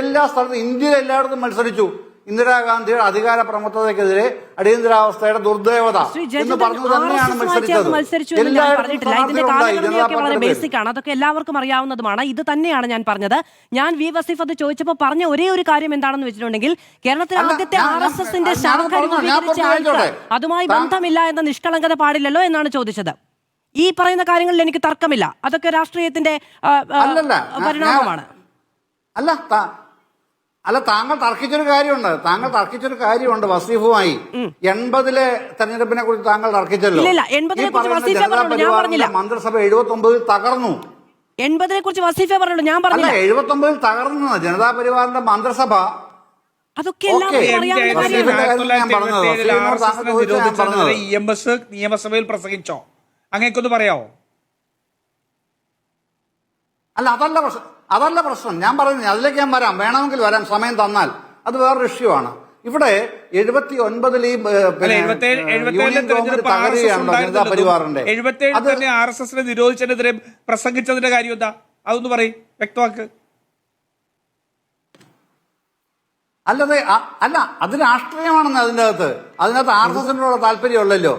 എല്ലാ സ്ഥലത്തും, ഇന്ത്യയിൽ എല്ലായിടത്തും മത്സരിച്ചു. ഇന്ദിരാഗാന്ധിയുടെ അധികാര പ്രമത്തതയ്ക്കെതിരെ അടിയന്തരാവസ്ഥയുടെ ദുർദേവത എന്ന് പറഞ്ഞു തന്നെയാണ് മത്സരിച്ചത്. ബേസിക് ആണ്, അതൊക്കെ എല്ലാവർക്കും അറിയാവുന്നതുമാണ്. ഇത് തന്നെയാണ് ഞാൻ പറഞ്ഞത്. ഞാൻ വി വസീഫ് അത് ചോദിച്ചപ്പോൾ പറഞ്ഞ ഒരേ ഒരു കാര്യം എന്താണെന്ന് വെച്ചിട്ടുണ്ടെങ്കിൽ, കേരളത്തിൽ ആദ്യത്തെ RSSന്റെ ശാഖ രൂപീകരിച്ച ആൾക്ക് അതുമായി ബന്ധമില്ല എന്ന നിഷ്കളങ്കത പാടില്ലല്ലോ എന്നാണ് ചോദിച്ചത്. ഈ പറയുന്ന കാര്യങ്ങളിൽ എനിക്ക് തർക്കമില്ല, അതൊക്കെ രാഷ്ട്രീയത്തിന്റെ പരിണാമമാണ്. അല്ല, താങ്കൾ തർക്കിച്ചൊരു കാര്യമുണ്ട് വസീഫുമായി. 80-ലെ തെരഞ്ഞെടുപ്പിനെ കുറിച്ച് താങ്കൾ തർക്കിച്ചല്ലോ. മന്ത്രിസഭ 79-ൽ തകർന്നു. 80-നെ കുറിച്ച് വസീഫെ പറഞ്ഞുള്ളൂ, ഞാൻ പറഞ്ഞില്ല. 79-ൽ തകർന്നു ജനതാ പരിവാറിന്റെ മന്ത്രിസഭ. അതൊക്കെ നിയമസഭയിൽ പ്രസംഗിച്ചോ? അങ്ങേക്കൊന്ന് പറയാവോ? അല്ല, അതല്ല പ്രശ്നം. ഞാൻ പറയുന്നത് അതിലേക്ക് ഞാൻ വരാം, വേണമെങ്കിൽ വരാം, സമയം തന്നാൽ. അത് വേറൊരു ഇഷ്യൂ ആണ്. ഇവിടെ 79-ൽ ഈ ജനതാ പരിവാറിന്റെ 77 തന്നെ RSSനെ നിരോധിച്ചതിനെതിരെ പ്രസംഗിച്ചതിന്റെ കാര്യം എന്താ? അതൊന്ന് പറയും, വ്യക്തമാക്ക്. അല്ല, അത് രാഷ്ട്രീയമാണെന്ന് അതിനകത്ത് RSSനോടുള്ള താല്പര്യമുള്ളല്ലോ.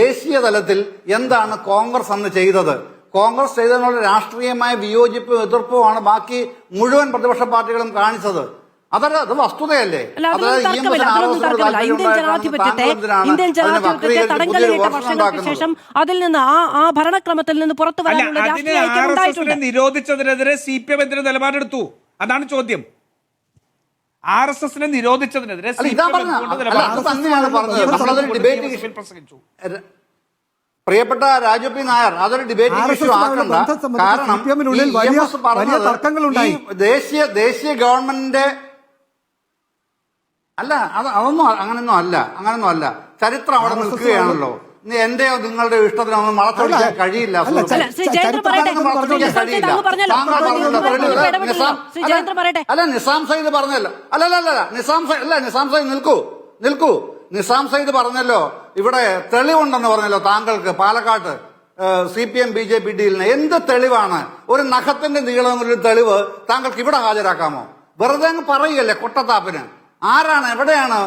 ദേശീയ തലത്തിൽ എന്താണ് കോൺഗ്രസ് അന്ന് ചെയ്തത്? കോൺഗ്രസ് ചെയ്തതിനുള്ള രാഷ്ട്രീയമായ വിയോജിപ്പും എതിർപ്പുമാണ് ബാക്കി മുഴുവൻ പ്രതിപക്ഷ പാർട്ടികളും കാണിച്ചത്. അത് വസ്തുതയല്ലേ? ഇന്ത്യൻ ജനാധിപത്യത്തെ തടങ്കലിലിട്ട വർഷങ്ങൾക്ക് ശേഷം അതിൽ നിന്ന് ആ ഭരണക്രമത്തിൽ നിന്ന് പുറത്തു വരാനുള്ള നിരോധിച്ചതിനെതിരെ CPM എന്തിനു നിലപാടെടുത്തു? അതാണ് ചോദ്യം. RSSനെ നിരോധിച്ചതിനെതിരെ പ്രസംഗിച്ചു. പ്രിയപ്പെട്ട രാജു പി നായർ, അതൊരു ഡിബേറ്റ് ഇഷ്യൂ ആക്കണ്ട. കാരണം ദേശീയ ഗവൺമെന്റിന്റെ അങ്ങനൊന്നും അല്ല. ചരിത്രം അവിടെ നിൽക്കുകയാണല്ലോ. എന്റെയോ നിങ്ങളുടെ ഇഷ്ടത്തിനൊന്നും വളച്ചൊടിക്കാൻ കഴിയില്ല. അല്ല, നിസാം സയ്യിദ് പറഞ്ഞല്ലോ. നിസാം സയ്യിദ് നിൽക്കൂ. നിസാം സയ്യിദ് പറഞ്ഞല്ലോ, ഇവിടെ തെളിവുണ്ടെന്ന് പറഞ്ഞല്ലോ താങ്കൾക്ക് പാലക്കാട്ട് CPM BJP ഡീലിന്. എന്ത് തെളിവാണ്? ഒരു നഖത്തിന്റെ നീളമുള്ള തെളിവ് താങ്കൾക്ക് ഇവിടെ ഹാജരാക്കാമോ? വെറുതെ അങ്ങ് പറയുകയല്ലേ കൊട്ടത്താപ്പിന്. ആരാണ്, എവിടെയാണ്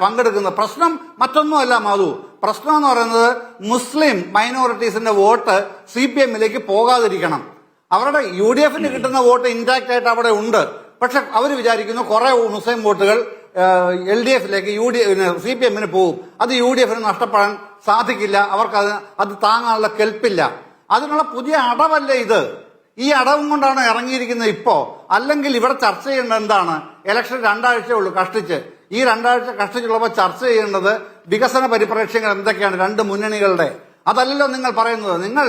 പങ്കെടുക്കുന്നത്? പ്രശ്നം മറ്റൊന്നുമല്ല മാധു. പ്രശ്നം എന്ന് പറയുന്നത് മുസ്ലിം മൈനോറിറ്റീസിന്റെ വോട്ട് CPM-ലേക്ക് പോകാതിരിക്കണം. അവരുടെ UDF-ന് കിട്ടുന്ന വോട്ട് ഇൻടാക്ട് ആയിട്ട് അവിടെ ഉണ്ട്. പക്ഷെ അവർ വിചാരിക്കുന്നു കുറെ മുസ്ലിം വോട്ടുകൾ LDF-ലേക്ക് CPM പോകും. അത് UDF നഷ്ടപ്പെടാൻ സാധിക്കില്ല. അവർക്ക് അത് താങ്ങാനുള്ള കെൽപ്പില്ല. അതിനുള്ള പുതിയ അടവല്ലേ ഇത്? ഈ അടവും കൊണ്ടാണ് ഇറങ്ങിയിരിക്കുന്നത് ഇപ്പോ. അല്ലെങ്കിൽ ഇവിടെ ചർച്ച ചെയ്യേണ്ടത് എന്താണ്? ഇലക്ഷൻ 2 ആഴ്ചയേ ഉള്ളൂ കഷ്ടിച്ച്. ഈ 2 ആഴ്ച കഷ്ടിച്ചുള്ളപ്പോൾ ചർച്ച ചെയ്യേണ്ടത് വികസന പരിപ്രേക്ഷ്യങ്ങൾ എന്തൊക്കെയാണ് 2 മുന്നണികളുടെ. അതല്ലല്ലോ നിങ്ങൾ പറയുന്നത്. നിങ്ങൾ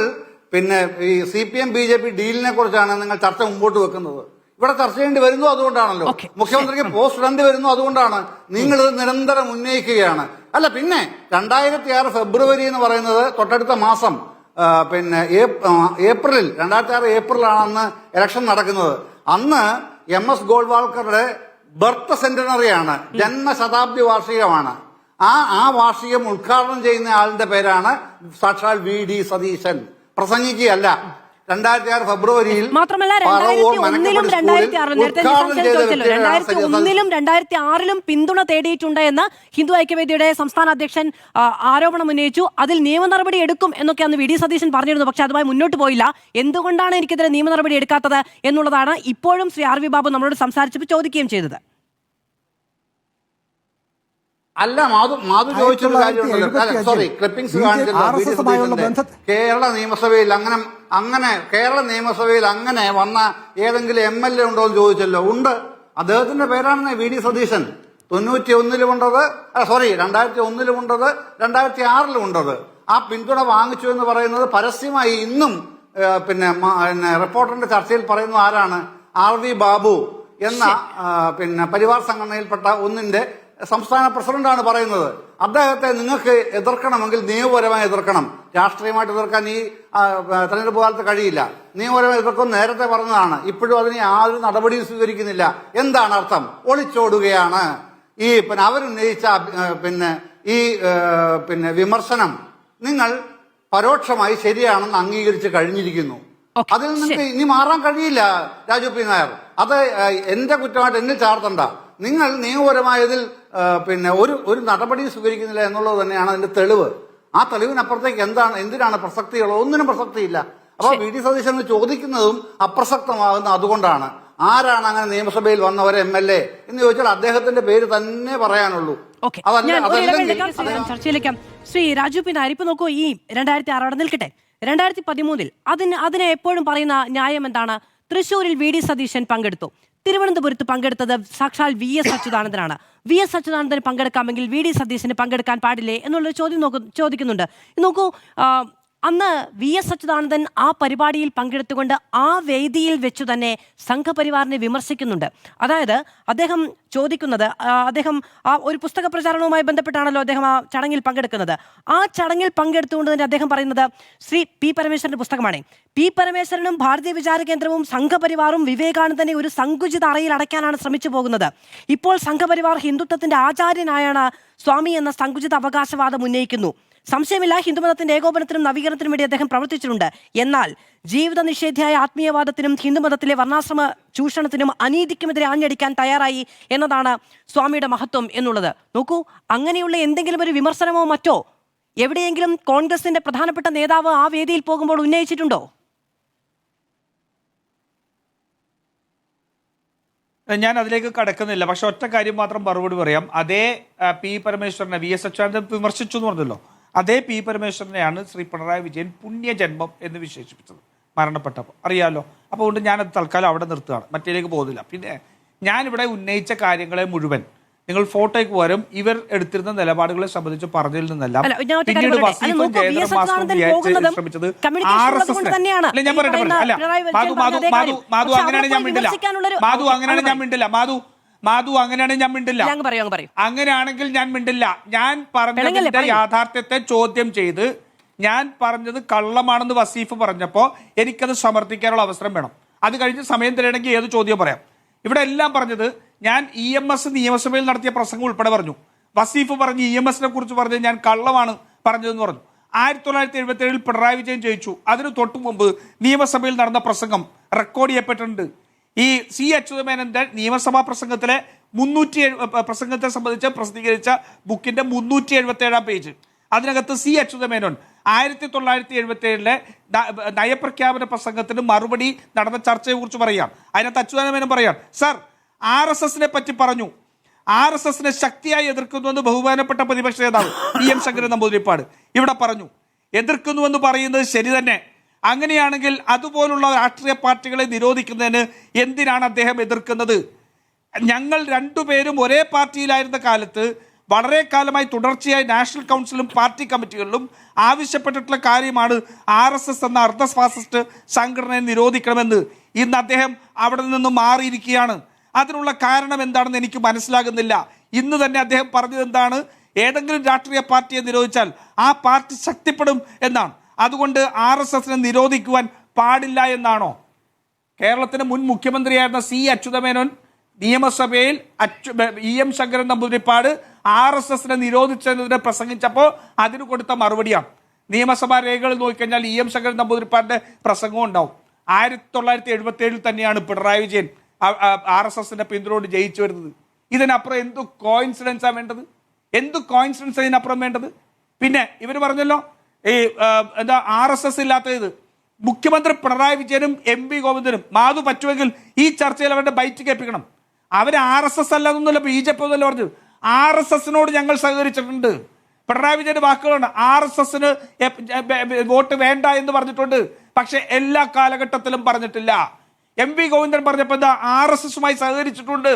പിന്നെ ഈ CPM BJP ഡീലിനെ കുറിച്ചാണ് നിങ്ങൾ ചർച്ച മുമ്പോട്ട് വെക്കുന്നത്. ഇവിടെ ചർച്ച ചെയ്യേണ്ടി വരുന്നു അതുകൊണ്ടാണല്ലോ. മുഖ്യമന്ത്രിക്ക് പോസ്റ്റ് ഇടേണ്ടി വരുന്നു അതുകൊണ്ടാണ്. നിങ്ങൾ ഇത് നിരന്തരം ഉന്നയിക്കുകയാണ്. അല്ല, പിന്നെ 2006 ഫെബ്രുവരി എന്ന് പറയുന്നത് തൊട്ടടുത്ത മാസം, പിന്നെ ഏപ്രിലിൽ 2006 ഏപ്രിലാണ് അന്ന് ഇലക്ഷൻ നടക്കുന്നത്. അന്ന് MS ഗോൾവാൾക്കറുടെ ബർത്ത് സെന്റിനറിയാണ്, ജന്മശതാബ്ദി വാർഷികമാണ്. ആ വാർഷികം ഉദ്ഘാടനം ചെയ്യുന്ന ആളിന്റെ പേരാണ് സാക്ഷാൽ VD സതീശൻ. പ്രസംഗിക്കുകയല്ല. 2006 ഫെബ്രുവരിയിൽ മാത്രമല്ല 2001-ലും 2006-ലും പിന്തുണ തേടിയിട്ടുണ്ട് എന്ന് ഹിന്ദു ഐക്യവേദിയുടെ സംസ്ഥാന അധ്യക്ഷൻ ആരോപണം ഉന്നയിച്ചു. അതിൽ നിയമ നടപടി എടുക്കും എന്നൊക്കെ അന്ന് VD സതീശൻ പറഞ്ഞിരുന്നു. പക്ഷെ അതുമായി മുന്നോട്ട് പോയില്ല. എന്തുകൊണ്ടാണ് എനിക്കെതിരെ നിയമ നടപടി എടുക്കാത്തത് എന്നുള്ളതാണ് ഇപ്പോഴും ശ്രീ RV ബാബു നമ്മളോട് സംസാരിച്ചപ്പോൾ ചോദിക്കുകയും ചെയ്തത്. അല്ല, മാധു ചോദിച്ചൊരു കാര്യമുണ്ടല്ലോ. സോറി, ക്ലിപ്പിംഗ്സ് കാണിച്ചല്ലോ. കേരള നിയമസഭയിൽ അങ്ങനെ വന്ന ഏതെങ്കിലും MLA ഉണ്ടോ എന്ന് ചോദിച്ചല്ലോ. ഉണ്ട്. അദ്ദേഹത്തിന്റെ പേരാണ് VD സതീശൻ. 91-ലും ഉണ്ടത്, 2001-ലും ഉണ്ടത്, 2006-ലും ഉണ്ടത്. ആ പിന്തുണ വാങ്ങിച്ചു എന്ന് പറയുന്നത് പരസ്യമായി ഇന്നും പിന്നെ റിപ്പോർട്ടറിന്റെ ചർച്ചയിൽ പറയുന്നത് ആരാണ്? RV ബാബു എന്ന പിന്നെ പരിവാർ സംഘടനയിൽപ്പെട്ട ഒന്നിന്റെ സംസ്ഥാന പ്രസിഡന്റാണ് പറയുന്നത്. അദ്ദേഹത്തെ നിങ്ങൾക്ക് എതിർക്കണമെങ്കിൽ നിയമപരമായി എതിർക്കണം. രാഷ്ട്രീയമായിട്ട് എതിർക്കാൻ ഈ തെരഞ്ഞെടുപ്പ് കാലത്ത് കഴിയില്ല. നിയമപരമായി എതിർക്കും നേരത്തെ പറഞ്ഞതാണ്. ഇപ്പോഴും അതിന് യാതൊരു നടപടിയും സ്വീകരിക്കുന്നില്ല. എന്താണ് അർത്ഥം? ഒളിച്ചോടുകയാണ്. ഈ പിന്നെ അവരുന്നയിച്ച പിന്നെ വിമർശനം നിങ്ങൾ പരോക്ഷമായി ശരിയാണെന്ന് അംഗീകരിച്ച് കഴിഞ്ഞിരിക്കുന്നു. അതിൽ നിങ്ങൾക്ക് ഇനി മാറാൻ കഴിയില്ല രാജു പി നായർ. അത് എന്റെ കുറ്റമായിട്ട് എന്നിൽ ചാർത്തണ്ട. നിങ്ങൾ നിയമപരമായതിൽ പിന്നെ ഒരു നടപടി സ്വീകരിക്കുന്നില്ല എന്നുള്ളത് തന്നെയാണ് അതിന്റെ തെളിവ്. ആ തെളിവിനപ്പുറത്തേക്ക് എന്തിനാണ് പ്രസക്തിയുള്ളത്? ഒന്നിനും പ്രസക്തിയില്ല. അപ്പൊ VD സതീശൻ ചോദിക്കുന്നതും അപ്രസക്തമാകുന്ന അതുകൊണ്ടാണ്. ആരാണ് അങ്ങനെ നിയമസഭയിൽ വന്നവരെ MLA എന്ന് ചോദിച്ചാൽ അദ്ദേഹത്തിന്റെ പേര് തന്നെ പറയാനുള്ളൂ. ചർച്ചയിലേക്കാം. ശ്രീ രാജു പി നായർ, ഇപ്പൊ നോക്കൂ, ഈ 2006 അവിടെ നിൽക്കട്ടെ. 2013 അതിനെ എപ്പോഴും പറയുന്ന ന്യായം എന്താണ്? തൃശ്ശൂരിൽ VD സതീശൻ പങ്കെടുത്തു. തിരുവനന്തപുരത്ത് പങ്കെടുത്തത് സാക്ഷാൽ VS അച്യുതാനന്ദനാണ്. VS അച്യുതാനന്ദന് പങ്കെടുക്കാമെങ്കിൽ VD സതീശന് പങ്കെടുക്കാൻ പാടില്ലേ എന്നുള്ളൊരു ചോദ്യം ചോദിക്കുന്നുണ്ട്. നോക്കൂ, അന്ന് VS അച്യുതാനന്ദൻ ആ പരിപാടിയിൽ പങ്കെടുത്തുകൊണ്ട് ആ വേദിയിൽ വെച്ചു തന്നെ സംഘപരിവാറിനെ വിമർശിക്കുന്നുണ്ട്. അതായത് അദ്ദേഹം ചോദിക്കുന്നത്, അദ്ദേഹം ആ ഒരു പുസ്തക പ്രചാരണവുമായി ബന്ധപ്പെട്ടാണല്ലോ അദ്ദേഹം ആ ചടങ്ങിൽ പങ്കെടുക്കുന്നത്. ആ ചടങ്ങിൽ പങ്കെടുത്തുകൊണ്ട് തന്നെ അദ്ദേഹം പറയുന്നത് ശ്രീ P പരമേശ്വരന്റെ പുസ്തകമാണ്. P പരമേശ്വരനും ഭാരതീയ വിചാര കേന്ദ്രവും സംഘപരിവാറും വിവേകാനന്ദനെ ഒരു സങ്കുചിത അറയിൽ അടയ്ക്കാനാണ് ശ്രമിച്ചു പോകുന്നത്. ഇപ്പോൾ സംഘപരിവാർ ഹിന്ദുത്വത്തിന്റെ ആചാര്യനായാണ് സ്വാമി എന്ന സങ്കുചിത അവകാശവാദം ഉന്നയിക്കുന്നു. സംശയമില്ല, ഹിന്ദുമതത്തിന്റെ ഏകോപനത്തിനും നവീകരണത്തിനും വേണ്ടി അദ്ദേഹം പ്രവർത്തിച്ചിട്ടുണ്ട്. എന്നാൽ ജീവിത നിഷേധിയായ ആത്മീയവാദത്തിനും ഹിന്ദുമതത്തിലെ വർണ്ണാശ്രമ ചൂഷണത്തിനും അനീതിക്കുമെതിരെ ആഞ്ഞടിക്കാൻ തയ്യാറായി എന്നതാണ് സ്വാമിയുടെ മഹത്വം എന്നുള്ളത്. നോക്കൂ, അങ്ങനെയുള്ള എന്തെങ്കിലും ഒരു വിമർശനമോ മറ്റോ എവിടെയെങ്കിലും കോൺഗ്രസിന്റെ പ്രധാനപ്പെട്ട നേതാവ് ആ വേദിയിൽ പോകുമ്പോൾ ഉന്നയിച്ചിട്ടുണ്ടോ? ഞാൻ അതിലേക്ക് കടക്കുന്നില്ല. പക്ഷെ ഒറ്റ കാര്യം മാത്രം മറുപടി പറയാം. അതേ P പരമേശ്വരനെ VS അച്യുതാനന്ദൻ വിമർശിച്ചു എന്ന് പറഞ്ഞല്ലോ. അതേ P പരമേശ്വരനെയാണ് ശ്രീ പിണറായി വിജയൻ പുണ്യജന്മം എന്ന് വിശേഷിപ്പിച്ചത് മരണപ്പെട്ടപ്പോൾ. അറിയാമല്ലോ. അപ്പോൾ കൊണ്ട് ഞാനത് തൽക്കാലം അവിടെ നിർത്തുകയാണ്, മറ്റേലേക്ക് പോകുന്നില്ല. പിന്നെ ഞാനിവിടെ ഉന്നയിച്ച കാര്യങ്ങളെ മുഴുവൻ നിങ്ങൾ ഫോട്ടോയ്ക്ക് പകരം ഇവർ എടുത്തിരുന്ന നിലപാടുകളെ സംബന്ധിച്ച് പറഞ്ഞതിൽ നിന്നെല്ലാം പിന്നീട് വസീഫും ജയന്ദ്രമാസ്റ്ററും ശ്രമിച്ചത് RSS ഞാൻ പറയട്ടെ. അല്ല, മാധു അങ്ങനെയാണ് ഞാൻ മിണ്ടില്ല. അങ്ങനെയാണെങ്കിൽ ഞാൻ മിണ്ടില്ല. ഞാൻ പറഞ്ഞതിന്റെ യാഥാർത്ഥ്യത്തെ ചോദ്യം ചെയ്ത് ഞാൻ പറഞ്ഞത് കള്ളമാണെന്ന് വസീഫ് പറഞ്ഞപ്പോൾ എനിക്കത് സമർത്ഥിക്കാനുള്ള അവസരം വേണം. അത് കഴിഞ്ഞ് സമയം തരണമെങ്കിൽ ഏത് ചോദ്യം പറയാം. ഇവിടെ എല്ലാം പറഞ്ഞത് ഞാൻ EMS നിയമസഭയിൽ നടത്തിയ പ്രസംഗം ഉൾപ്പെടെ പറഞ്ഞു. വസീഫ് പറഞ്ഞ് EMSനെ കുറിച്ച് പറഞ്ഞ് ഞാൻ കള്ളമാണ് പറഞ്ഞതെന്ന് പറഞ്ഞു. 1977 പിണറായി വിജയൻ ജയിച്ചു. അതിന് തൊട്ടു മുമ്പ് നിയമസഭയിൽ നടന്ന പ്രസംഗം റെക്കോർഡ് ചെയ്യപ്പെട്ടിട്ടുണ്ട്. ഈ C അച്യുതമേനോന്റെ നിയമസഭാ പ്രസംഗത്തിലെ പ്രസംഗത്തെ സംബന്ധിച്ച് പ്രസിദ്ധീകരിച്ച ബുക്കിന്റെ 377 പേജ്, അതിനകത്ത് C അച്യുതമേനോൻ 1977 നയപ്രഖ്യാപന പ്രസംഗത്തിന് മറുപടി നടന്ന ചർച്ചയെ കുറിച്ച് പറയാം. അതിനകത്ത് അച്യുതാനന്ദൻ പറയാം, സർ RSSനെ പറ്റി പറഞ്ഞു, RSSനെ ശക്തിയായി എതിർക്കുന്നുവെന്ന് ബഹുമാനപ്പെട്ട പ്രതിപക്ഷ നേതാവ് PM ശങ്കരൻ നമ്പൂതിരിപ്പാട് ഇവിടെ പറഞ്ഞു. എതിർക്കുന്നുവെന്ന് പറയുന്നത് ശരി തന്നെ. അങ്ങനെയാണെങ്കിൽ അതുപോലുള്ള രാഷ്ട്രീയ പാർട്ടികളെ നിരോധിക്കുന്നതിന് എന്തിനാണ് അദ്ദേഹം എതിർക്കുന്നത്? ഞങ്ങൾ രണ്ടുപേരും ഒരേ പാർട്ടിയിലായിരുന്ന കാലത്ത് വളരെ കാലമായി തുടർച്ചയായി നാഷണൽ കൗൺസിലും പാർട്ടി കമ്മിറ്റികളിലും ആവശ്യപ്പെട്ടിട്ടുള്ള കാര്യമാണ് RSS എന്ന അർദ്ധ ഫാസിസ്റ്റ് സംഘടനയെ നിരോധിക്കണമെന്ന്. ഇന്ന് അദ്ദേഹം അവിടെ നിന്നും മാറിയിരിക്കുകയാണ്. അതിനുള്ള കാരണം എന്താണെന്ന് എനിക്ക് മനസ്സിലാകുന്നില്ല. ഇന്ന് തന്നെ അദ്ദേഹം പറഞ്ഞത് എന്താണ്? ഏതെങ്കിലും രാഷ്ട്രീയ പാർട്ടിയെ നിരോധിച്ചാൽ ആ പാർട്ടി ശക്തിപ്പെടും എന്നാണ്. അതുകൊണ്ട് RSSനെ നിരോധിക്കുവാൻ പാടില്ല എന്നാണോ? കേരളത്തിന് മുൻ മുഖ്യമന്ത്രിയായിരുന്ന C. അച്യുതമേനോൻ നിയമസഭയിൽ EM ശങ്കരൻ നമ്പൂതിരിപ്പാട് RSSനെ നിരോധിച്ചതിനെതിരെ പ്രസംഗിച്ചപ്പോൾ അതിന് കൊടുത്ത മറുപടിയാണ്. നിയമസഭാ രേഖകൾ നോക്കിക്കഴിഞ്ഞാൽ EM ശങ്കരൻ നമ്പൂതിരിപ്പാടിന്റെ പ്രസംഗവും ഉണ്ടാവും. 1977 തന്നെയാണ് പിണറായി വിജയൻ RSSന്റെ പിന്തുണയോട് ജയിച്ചു വരുന്നത്. ഇതിനപ്പുറം എന്ത് കോയിൻസിഡൻസാണ് വേണ്ടത്? എന്ത് കോയിൻസിഡൻസ് ഇതിനപ്പുറം വേണ്ടത്? പിന്നെ ഇവർ പറഞ്ഞല്ലോ ഈ എന്താ RSS ഇല്ലാത്തത്. മുഖ്യമന്ത്രി പിണറായി വിജയനും MP ഗോവിന്ദനും മാധു പറ്റുമെങ്കിൽ ഈ ചർച്ചയിൽ അവരുടെ ബൈറ്റ് കേൾപ്പിക്കണം. അവർ RSS അല്ലാതൊന്നുമല്ല BJP ഒന്നുമല്ല പറഞ്ഞു. RSSനോട് ഞങ്ങൾ സഹകരിച്ചിട്ടുണ്ട്. പിണറായി വിജയന്റെ വാക്കുകളുണ്ട്. RSSന് വോട്ട് വേണ്ട എന്ന് പറഞ്ഞിട്ടുണ്ട്. പക്ഷെ എല്ലാ കാലഘട്ടത്തിലും പറഞ്ഞിട്ടില്ല. MP ഗോവിന്ദൻ പറഞ്ഞപ്പോൾ എന്താ? RSSുമായി സഹകരിച്ചിട്ടുണ്ട്.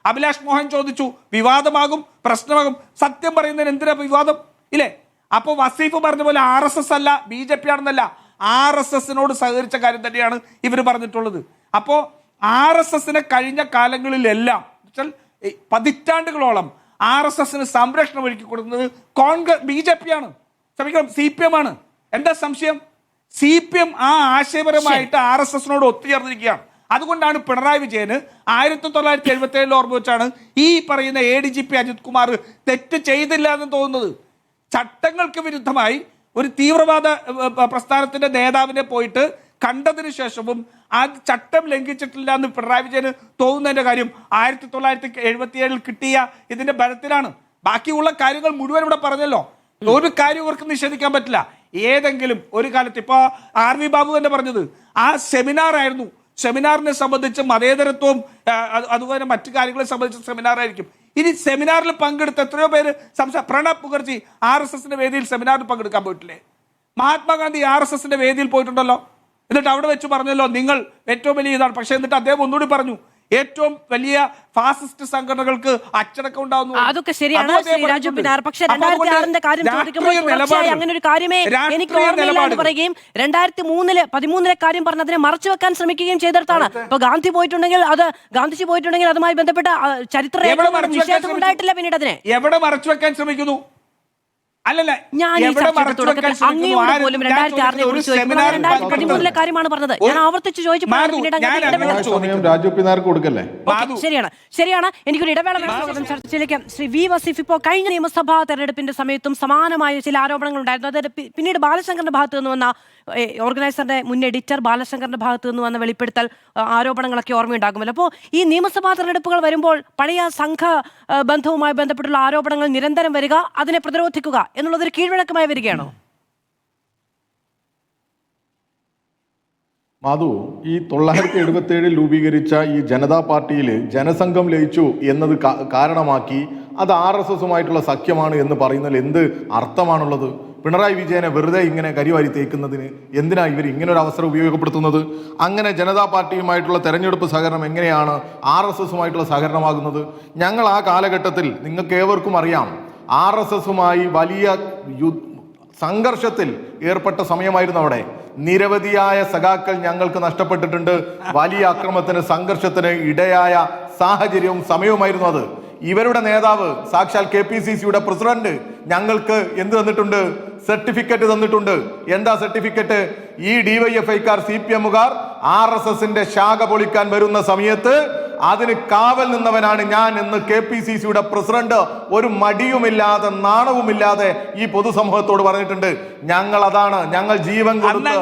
അഭിലാഷ് മോഹൻ ചോദിച്ചു, വിവാദമാകും, പ്രശ്നമാകും. സത്യം പറയുന്നതിന് എന്തിനാ വിവാദം? ഇല്ലേ? അപ്പോൾ വസീഫ് പറഞ്ഞ പോലെ RSS അല്ല BJP ആണെന്നല്ല, RSSനോട് സഹകരിച്ച കാര്യം തന്നെയാണ് ഇവർ പറഞ്ഞിട്ടുള്ളത്. അപ്പോൾ RSSനെ കഴിഞ്ഞ കാലങ്ങളിലെല്ലാം പതിറ്റാണ്ടുകളോളം RSSന് സംരക്ഷണം ഒരുക്കി കൊടുക്കുന്നത് BJP ആണ്, ക്ഷമിക്കണം CPM ആണ്. എന്താ സംശയം? CPM ആ ആശയപരമായിട്ട് RSSനോട് ഒത്തുചേർന്നിരിക്കുകയാണ്. അതുകൊണ്ടാണ് പിണറായി വിജയന് 1977 ഓർമ്മ വെച്ചാണ് ഈ പറയുന്ന ADGP അജിത് കുമാർ തെറ്റ് ചെയ്തില്ല എന്ന് തോന്നുന്നത്. ചട്ടങ്ങൾക്ക് വിരുദ്ധമായി ഒരു തീവ്രവാദ പ്രസ്ഥാനത്തിന്റെ നേതാവിനെ പോയിട്ട് കണ്ടതിന് ശേഷവും ആ ചട്ടം ലംഘിച്ചിട്ടില്ല എന്ന് പിണറായി വിജയന് തോന്നുന്നതിന്റെ കാര്യം 1977 കിട്ടിയ ഇതിന്റെ ബലത്തിലാണ്. ബാക്കിയുള്ള കാര്യങ്ങൾ മുഴുവൻ ഇവിടെ പറഞ്ഞല്ലോ. ഒരു കാര്യം ഇവർക്ക് നിഷേധിക്കാൻ പറ്റില്ല. ഏതെങ്കിലും ഒരു കാലത്ത് ഇപ്പൊ RV ബാബു തന്നെ പറഞ്ഞത് ആ സെമിനാർ ആയിരുന്നു. സെമിനാറിനെ സംബന്ധിച്ച് മതേതരത്വവും അതുപോലെ മറ്റു കാര്യങ്ങളെ സംബന്ധിച്ച് സെമിനാർ ആയിരിക്കും. ഇനി സെമിനാറിൽ പങ്കെടുത്ത എത്രയോ പേര് പ്രണബ് മുഖർജി RSSന്റെ വേദിയിൽ സെമിനാറിൽ പങ്കെടുക്കാൻ പോയിട്ടില്ലേ? മഹാത്മാഗാന്ധി RSSന്റെ വേദിയിൽ പോയിട്ടുണ്ടല്ലോ. എന്നിട്ട് അവിടെ വെച്ച് പറഞ്ഞല്ലോ നിങ്ങൾ ഏറ്റവും വലിയ ഇതാണ്. പക്ഷെ എന്നിട്ട് അദ്ദേഹം ഒന്നുകൂടി പറഞ്ഞു, ഏറ്റവും വലിയ ഫാസിസ്റ്റ് സംഘടനകൾക്ക് അച്ചടക്കം ഉണ്ടാവുന്നു. അതൊക്കെ ശരിയാണ് രാജു പിന്നാർ. പക്ഷേ 2006 കാര്യം ചോദിക്കുമ്പോൾ തുടർച്ചയായി അങ്ങനെ ഒരു കാര്യമേ എനിക്ക് ഓർമ്മയില്ല എന്ന് പറയുകയും 2013 കാര്യം പറഞ്ഞ് അതിനെ മറച്ചു വെക്കാൻ ശ്രമിക്കുകയും ചെയ്തിടത്താണ്. ഇപ്പൊ ഗാന്ധി പോയിട്ടുണ്ടെങ്കിൽ അതുമായി ബന്ധപ്പെട്ട ചരിത്ര നിഷേധം ഉണ്ടായിട്ടില്ല. പിന്നീട് അതിനെ എവിടെ മറച്ചു വെക്കാൻ ശ്രമിക്കുന്നു? അല്ലല്ല, ഞാൻ അങ്ങയോട് പോലും 2006 കുറിച്ച് 2013 കാര്യമാണ് പറഞ്ഞത്. ഞാൻ ആവർത്തിച്ച് ചോദിച്ചപ്പോൾ രാജു പിന്നാർക്ക് കൊടുക്കല്ലേ? ശരിയാണ്. എനിക്കൊരു ഇടവേള വേണം ചർച്ചയിലേക്ക്. ശ്രീ V. വസീഫ്, ഇപ്പോൾ കഴിഞ്ഞ നിയമസഭാ തെരഞ്ഞെടുപ്പിന്റെ സമയത്തും സമാനമായ ചില ആരോപണങ്ങൾ ഉണ്ടായിരുന്നു. അതായത് പിന്നീട് ബാലശങ്കറിന്റെ ഭാഗത്ത് നിന്ന് വന്ന ഓർഗനൈസറുടെ മുൻ എഡിറ്റർ ബാലശങ്കറിന്റെ ഭാഗത്ത് നിന്ന് വന്ന വെളിപ്പെടുത്തൽ ആരോപണങ്ങളൊക്കെ ഓർമ്മയുണ്ടാകുമല്ലോ. അപ്പോൾ ഈ നിയമസഭാ തെരഞ്ഞെടുപ്പുകൾ വരുമ്പോൾ പഴയ സംഘ ബന്ധവുമായി ബന്ധപ്പെട്ടുള്ള ആരോപണങ്ങൾ നിരന്തരം വരിക, അതിനെ പ്രതിരോധിക്കുക എന്നുള്ളതൊരു കീഴ്വഴക്കമായി വരികയാണോ? മാധു, ഈ 1977 രൂപീകരിച്ച ഈ ജനതാ പാർട്ടിയിൽ ജനസംഘം ലയിച്ചു എന്നത് കാരണമാക്കി അത് RSSുമായിട്ടുള്ള സഖ്യമാണ് എന്ന് പറയുന്നതിൽ എന്ത് അർത്ഥമാണുള്ളത്? പിണറായി വിജയനെ വെറുതെ ഇങ്ങനെ കരിവാരി തേക്കുന്നതിന് എന്തിനാ ഇവർ ഇങ്ങനെ ഒരു അവസരം ഉപയോഗപ്പെടുത്തുന്നത്? അങ്ങനെ ജനതാ പാർട്ടിയുമായിട്ടുള്ള തെരഞ്ഞെടുപ്പ് സഹകരണം എങ്ങനെയാണ് RSSുമായിട്ടുള്ള സഹകരണമാകുന്നത്? ഞങ്ങൾ ആ കാലഘട്ടത്തിൽ നിങ്ങൾക്ക് ഏവർക്കും അറിയാം, RSSുമായി വലിയ സംഘർഷത്തിൽ ഏർപ്പെട്ട സമയമായിരുന്നു. അവിടെ നിരവധിയായ സഖാക്കൾ ഞങ്ങൾക്ക് നഷ്ടപ്പെട്ടിട്ടുണ്ട്. വലിയ അക്രമത്തിന്, സംഘർഷത്തിന് ഇടയായ സാഹചര്യവും സമയവുമായിരുന്നു അത്. ഇവരുടെ നേതാവ് സാക്ഷാൽ KPCCയുടെ പ്രസിഡന്റ് ഞങ്ങൾക്ക് എന്ത് തന്നിട്ടുണ്ട്? സർട്ടിഫിക്കറ്റ് തന്നിട്ടുണ്ട്. എന്താ സർട്ടിഫിക്കറ്റ്? ഈ DYFIക്കാർ CPMകാർ RSSന്റെ ശാഖ പൊളിക്കാൻ വരുന്ന സമയത്ത് അതിന് കാവൽ നിന്നവനാണ് ഞാൻ എന്ന് KPCCയുടെ പ്രസിഡന്റ് ഒരു മടിയുമില്ലാതെ നാണവുമില്ലാതെ ഈ പൊതുസമൂഹത്തോട് പറഞ്ഞിട്ടുണ്ട്. ഞങ്ങൾ അതാണ്, ഞങ്ങൾ ജീവൻ കൊടുത്ത്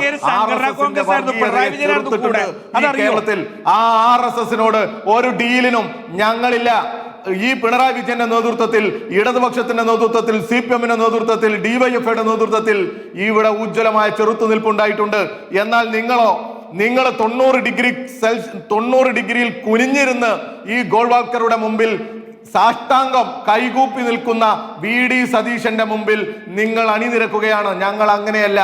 കേരളത്തിൽ ആ RSSനോട് ഒരു ഡീലിനും ഞങ്ങളില്ല. ഈ പിണറായി വിജയന്റെ നേതൃത്വത്തിൽ, ഇടതുപക്ഷത്തിന്റെ നേതൃത്വത്തിൽ, CPMന്റെ നേതൃത്വത്തിൽ, DYFIയുടെ നേതൃത്വത്തിൽ ഇവിടെ ഉജ്ജ്വലമായ ചെറുത്തുനിൽപ്പുണ്ടായിട്ടുണ്ട്. എന്നാൽ നിങ്ങൾ 90 ഡിഗ്രിയിൽ കുനിഞ്ഞിരുന്ന് ഈ ഗോൾവാൾക്കറുടെ മുമ്പിൽ സാഷ്ടാംഗം കൈകൂപ്പി നിൽക്കുന്ന വി.ഡി. സതീശന്റെ മുമ്പിൽ നിങ്ങൾ അണിനിരക്കുകയാണ്. ഞങ്ങൾ അങ്ങനെയല്ല,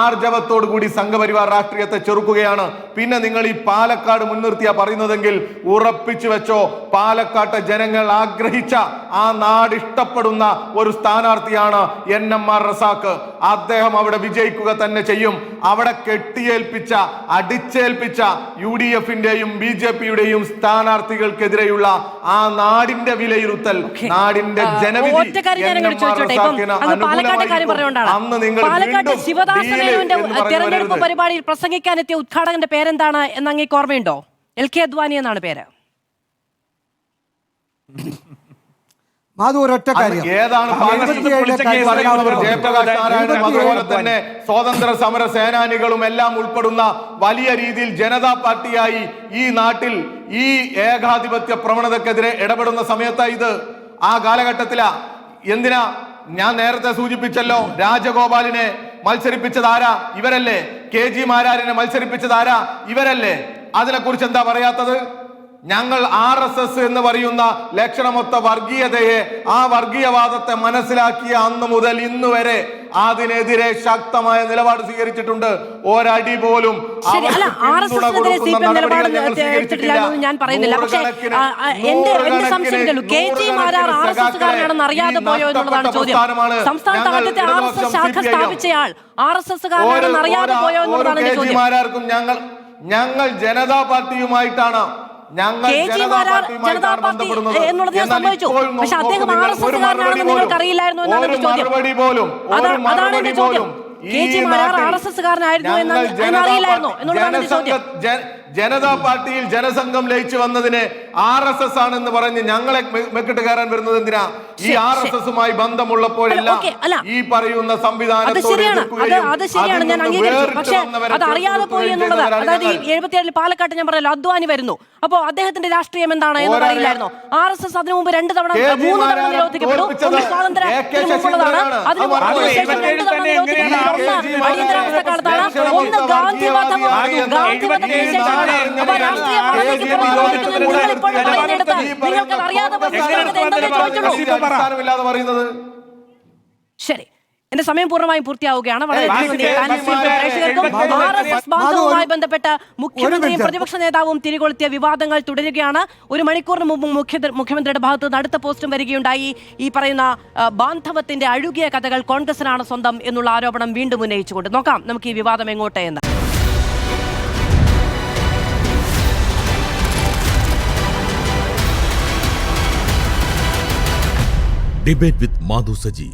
ആർജവത്തോടു കൂടി സംഘപരിവാർ രാഷ്ട്രീയത്തെ ചെറുക്കുകയാണ്. പിന്നെ നിങ്ങൾ ഈ പാലക്കാട് മുൻനിർത്തിയാ പറയുന്നതെങ്കിൽ ഉറപ്പിച്ചു വെച്ചോ, പാലക്കാട്ടെ ജനങ്ങൾ ആഗ്രഹിച്ച ആ നാട് ഇഷ്ടപ്പെടുന്ന ഒരു സ്ഥാനാർത്ഥിയാണ് NMR റസാഖ്. അദ്ദേഹം അവിടെ വിജയിക്കുക തന്നെ ചെയ്യും. അവിടെ കെട്ടിയേൽപ്പിച്ച അടിച്ചേൽപ്പിച്ച UDF-ന്റെയും BJP-യുടെയും സ്ഥാനാർത്ഥികൾക്കെതിരെയുള്ള ആ നാടിന്റെ വിലയിരുത്തൽ, നാടിന്റെ ജനവിധി അന്ന് നിങ്ങൾ തെരഞ്ഞെടുപ്പ് പരിപാടിയിൽ പ്രസംഗിക്കാനെത്തിയ ഉദ്ഘാടകന്റെ പേരെന്താണ് എന്ന് അങ്ങേക്ക് ഓർമ്മയുണ്ടോ? LK അദ്വാനി എന്നാണ് പേര്. മാധു, ഒരൊറ്റ കാര്യം, ഏതാണ് ജയപ്രകാശ് നാരായണൻ അതുപോലെ തന്നെ സ്വാതന്ത്ര്യ സമര സേനാനികളും എല്ലാം ഉൾപ്പെടുന്ന വലിയ രീതിയിൽ ജനതാ പാർട്ടിയായി ഈ നാട്ടിൽ ഈ ഏകാധിപത്യ പ്രവണതക്കെതിരെ ഇടപെടുന്ന സമയത്താ ഇത്. ആ കാലഘട്ടത്തിലാ. എന്തിനാ? ഞാൻ നേരത്തെ സൂചിപ്പിച്ചല്ലോ, രാജഗോപാലിനെ മത്സരിപ്പിച്ചതാരാ? ഇവരല്ലേ. KG മാരാരിനെ മത്സരിപ്പിച്ചതാരാ? ഇവരല്ലേ. അതിനെക്കുറിച്ച് എന്താ പറയാത്തത്? ഞങ്ങൾ RSS എന്ന് പറയുന്ന ലക്ഷണമൊത്ത വർഗീയതയെ, ആ വർഗീയവാദത്തെ മനസ്സിലാക്കിയ അന്ന് മുതൽ ഇന്ന് വരെ അതിനെതിരെ ശക്തമായ നിലപാട് സ്വീകരിച്ചിട്ടുണ്ട്. ഒരടി പോലും ഞാൻ പറയുന്നില്ല. പക്ഷേ എന്റെ സംശയം KG മാരാർ RSS-കാരനാണെന്ന് അറിയാതെ പോയോ എന്നുള്ളതാണ് ചോദ്യം. സംസ്ഥാനത്ത് ആദ്യത്തെ RSS ശാഖ സ്ഥാപിച്ചയാൾ RSS-കാരനാണെന്ന് അറിയാതെ പോയോ എന്നുള്ളതാണ് എന്റെ ചോദ്യം. മാരാർക്കും ഞങ്ങൾ ജനതാ പാർട്ടിയുമായിട്ടാണ് ജനതാ പാർട്ടി എന്നുള്ളത് ഞാൻ സമ്മതിച്ചു. പക്ഷെ അദ്ദേഹം RSS-കാരനാണെന്ന് നിങ്ങൾക്ക് അറിയില്ലായിരുന്നു എന്നാണ് എന്റെ ചോദ്യം. അതാണ് എന്റെ ചോദ്യം. KG മാരാർ RSS-കാരനായിരുന്നു എന്ന് അറിയില്ലായിരുന്നു എന്നുള്ളതാണ് എന്റെ ചോദ്യം. ജനതാ പാർട്ടിയിൽ ജനസംഘം ലയിച്ചു വന്നതിന് RSS ആണെന്ന് പറഞ്ഞ് ഞങ്ങളെ മെക്കിട്ട് കയറാൻ വരുന്നത് എന്തിനാ? ഈ RSS-മായി ബന്ധമുള്ളപ്പോഴെല്ലാം ഈ പറയുന്ന അത് ശരിയാണ്. ഞാൻ അംഗീകരിച്ചു. പക്ഷെ അത് അറിയാതെ പോയി എന്നുള്ളത്, അതായത് ഈ 77 പാലക്കാട്ട് ഞാൻ പറഞ്ഞല്ലോ അദ്വാനി വരുന്നു. അപ്പോ അദ്ദേഹത്തിന്റെ രാഷ്ട്രീയം എന്താണ് എന്ന് അറിയില്ലായിരുന്നു. RSS അതിനു മുമ്പ് 3 തവണ നിരോധിക്കപ്പെട്ടു. ഒന്ന് സ്വാതന്ത്ര്യത്തിന് മുമ്പുള്ളതാണ്, അതിനുശേഷം 2 തവണ നിരോധിക്കപ്പെട്ടു. അടിയന്തരാവസ്ഥ കാലത്താണ്. ഒന്ന് ഗാന്ധിവധത്തിന് ശേഷം ശരി. എന്റെ സമയം പൂർണ്ണമായും പൂർത്തിയാവുകയാണ്. വളരെ പ്രേക്ഷകർക്കും RSS ബാന്ധവുമായി ബന്ധപ്പെട്ട മുഖ്യമന്ത്രിയും പ്രതിപക്ഷ നേതാവും തിരികൊളുത്തിയ വിവാദങ്ങൾ തുടരുകയാണ്. 1 മണിക്കൂറിന് മുമ്പ് മുഖ്യമന്ത്രിയുടെ ഭാഗത്ത് നിന്ന് അടുത്ത പോസ്റ്റും വരികയുണ്ടായി. ഈ പറയുന്ന ബാന്ധവത്തിന്റെ അഴുകിയ കഥകൾ കോൺഗ്രസിനാണ് സ്വന്തം എന്നുള്ള ആരോപണം വീണ്ടും ഉന്നയിച്ചുകൊണ്ട്. നോക്കാം നമുക്ക് ഈ വിവാദം എങ്ങോട്ട് എന്ന്. Debate with Madhu Saji.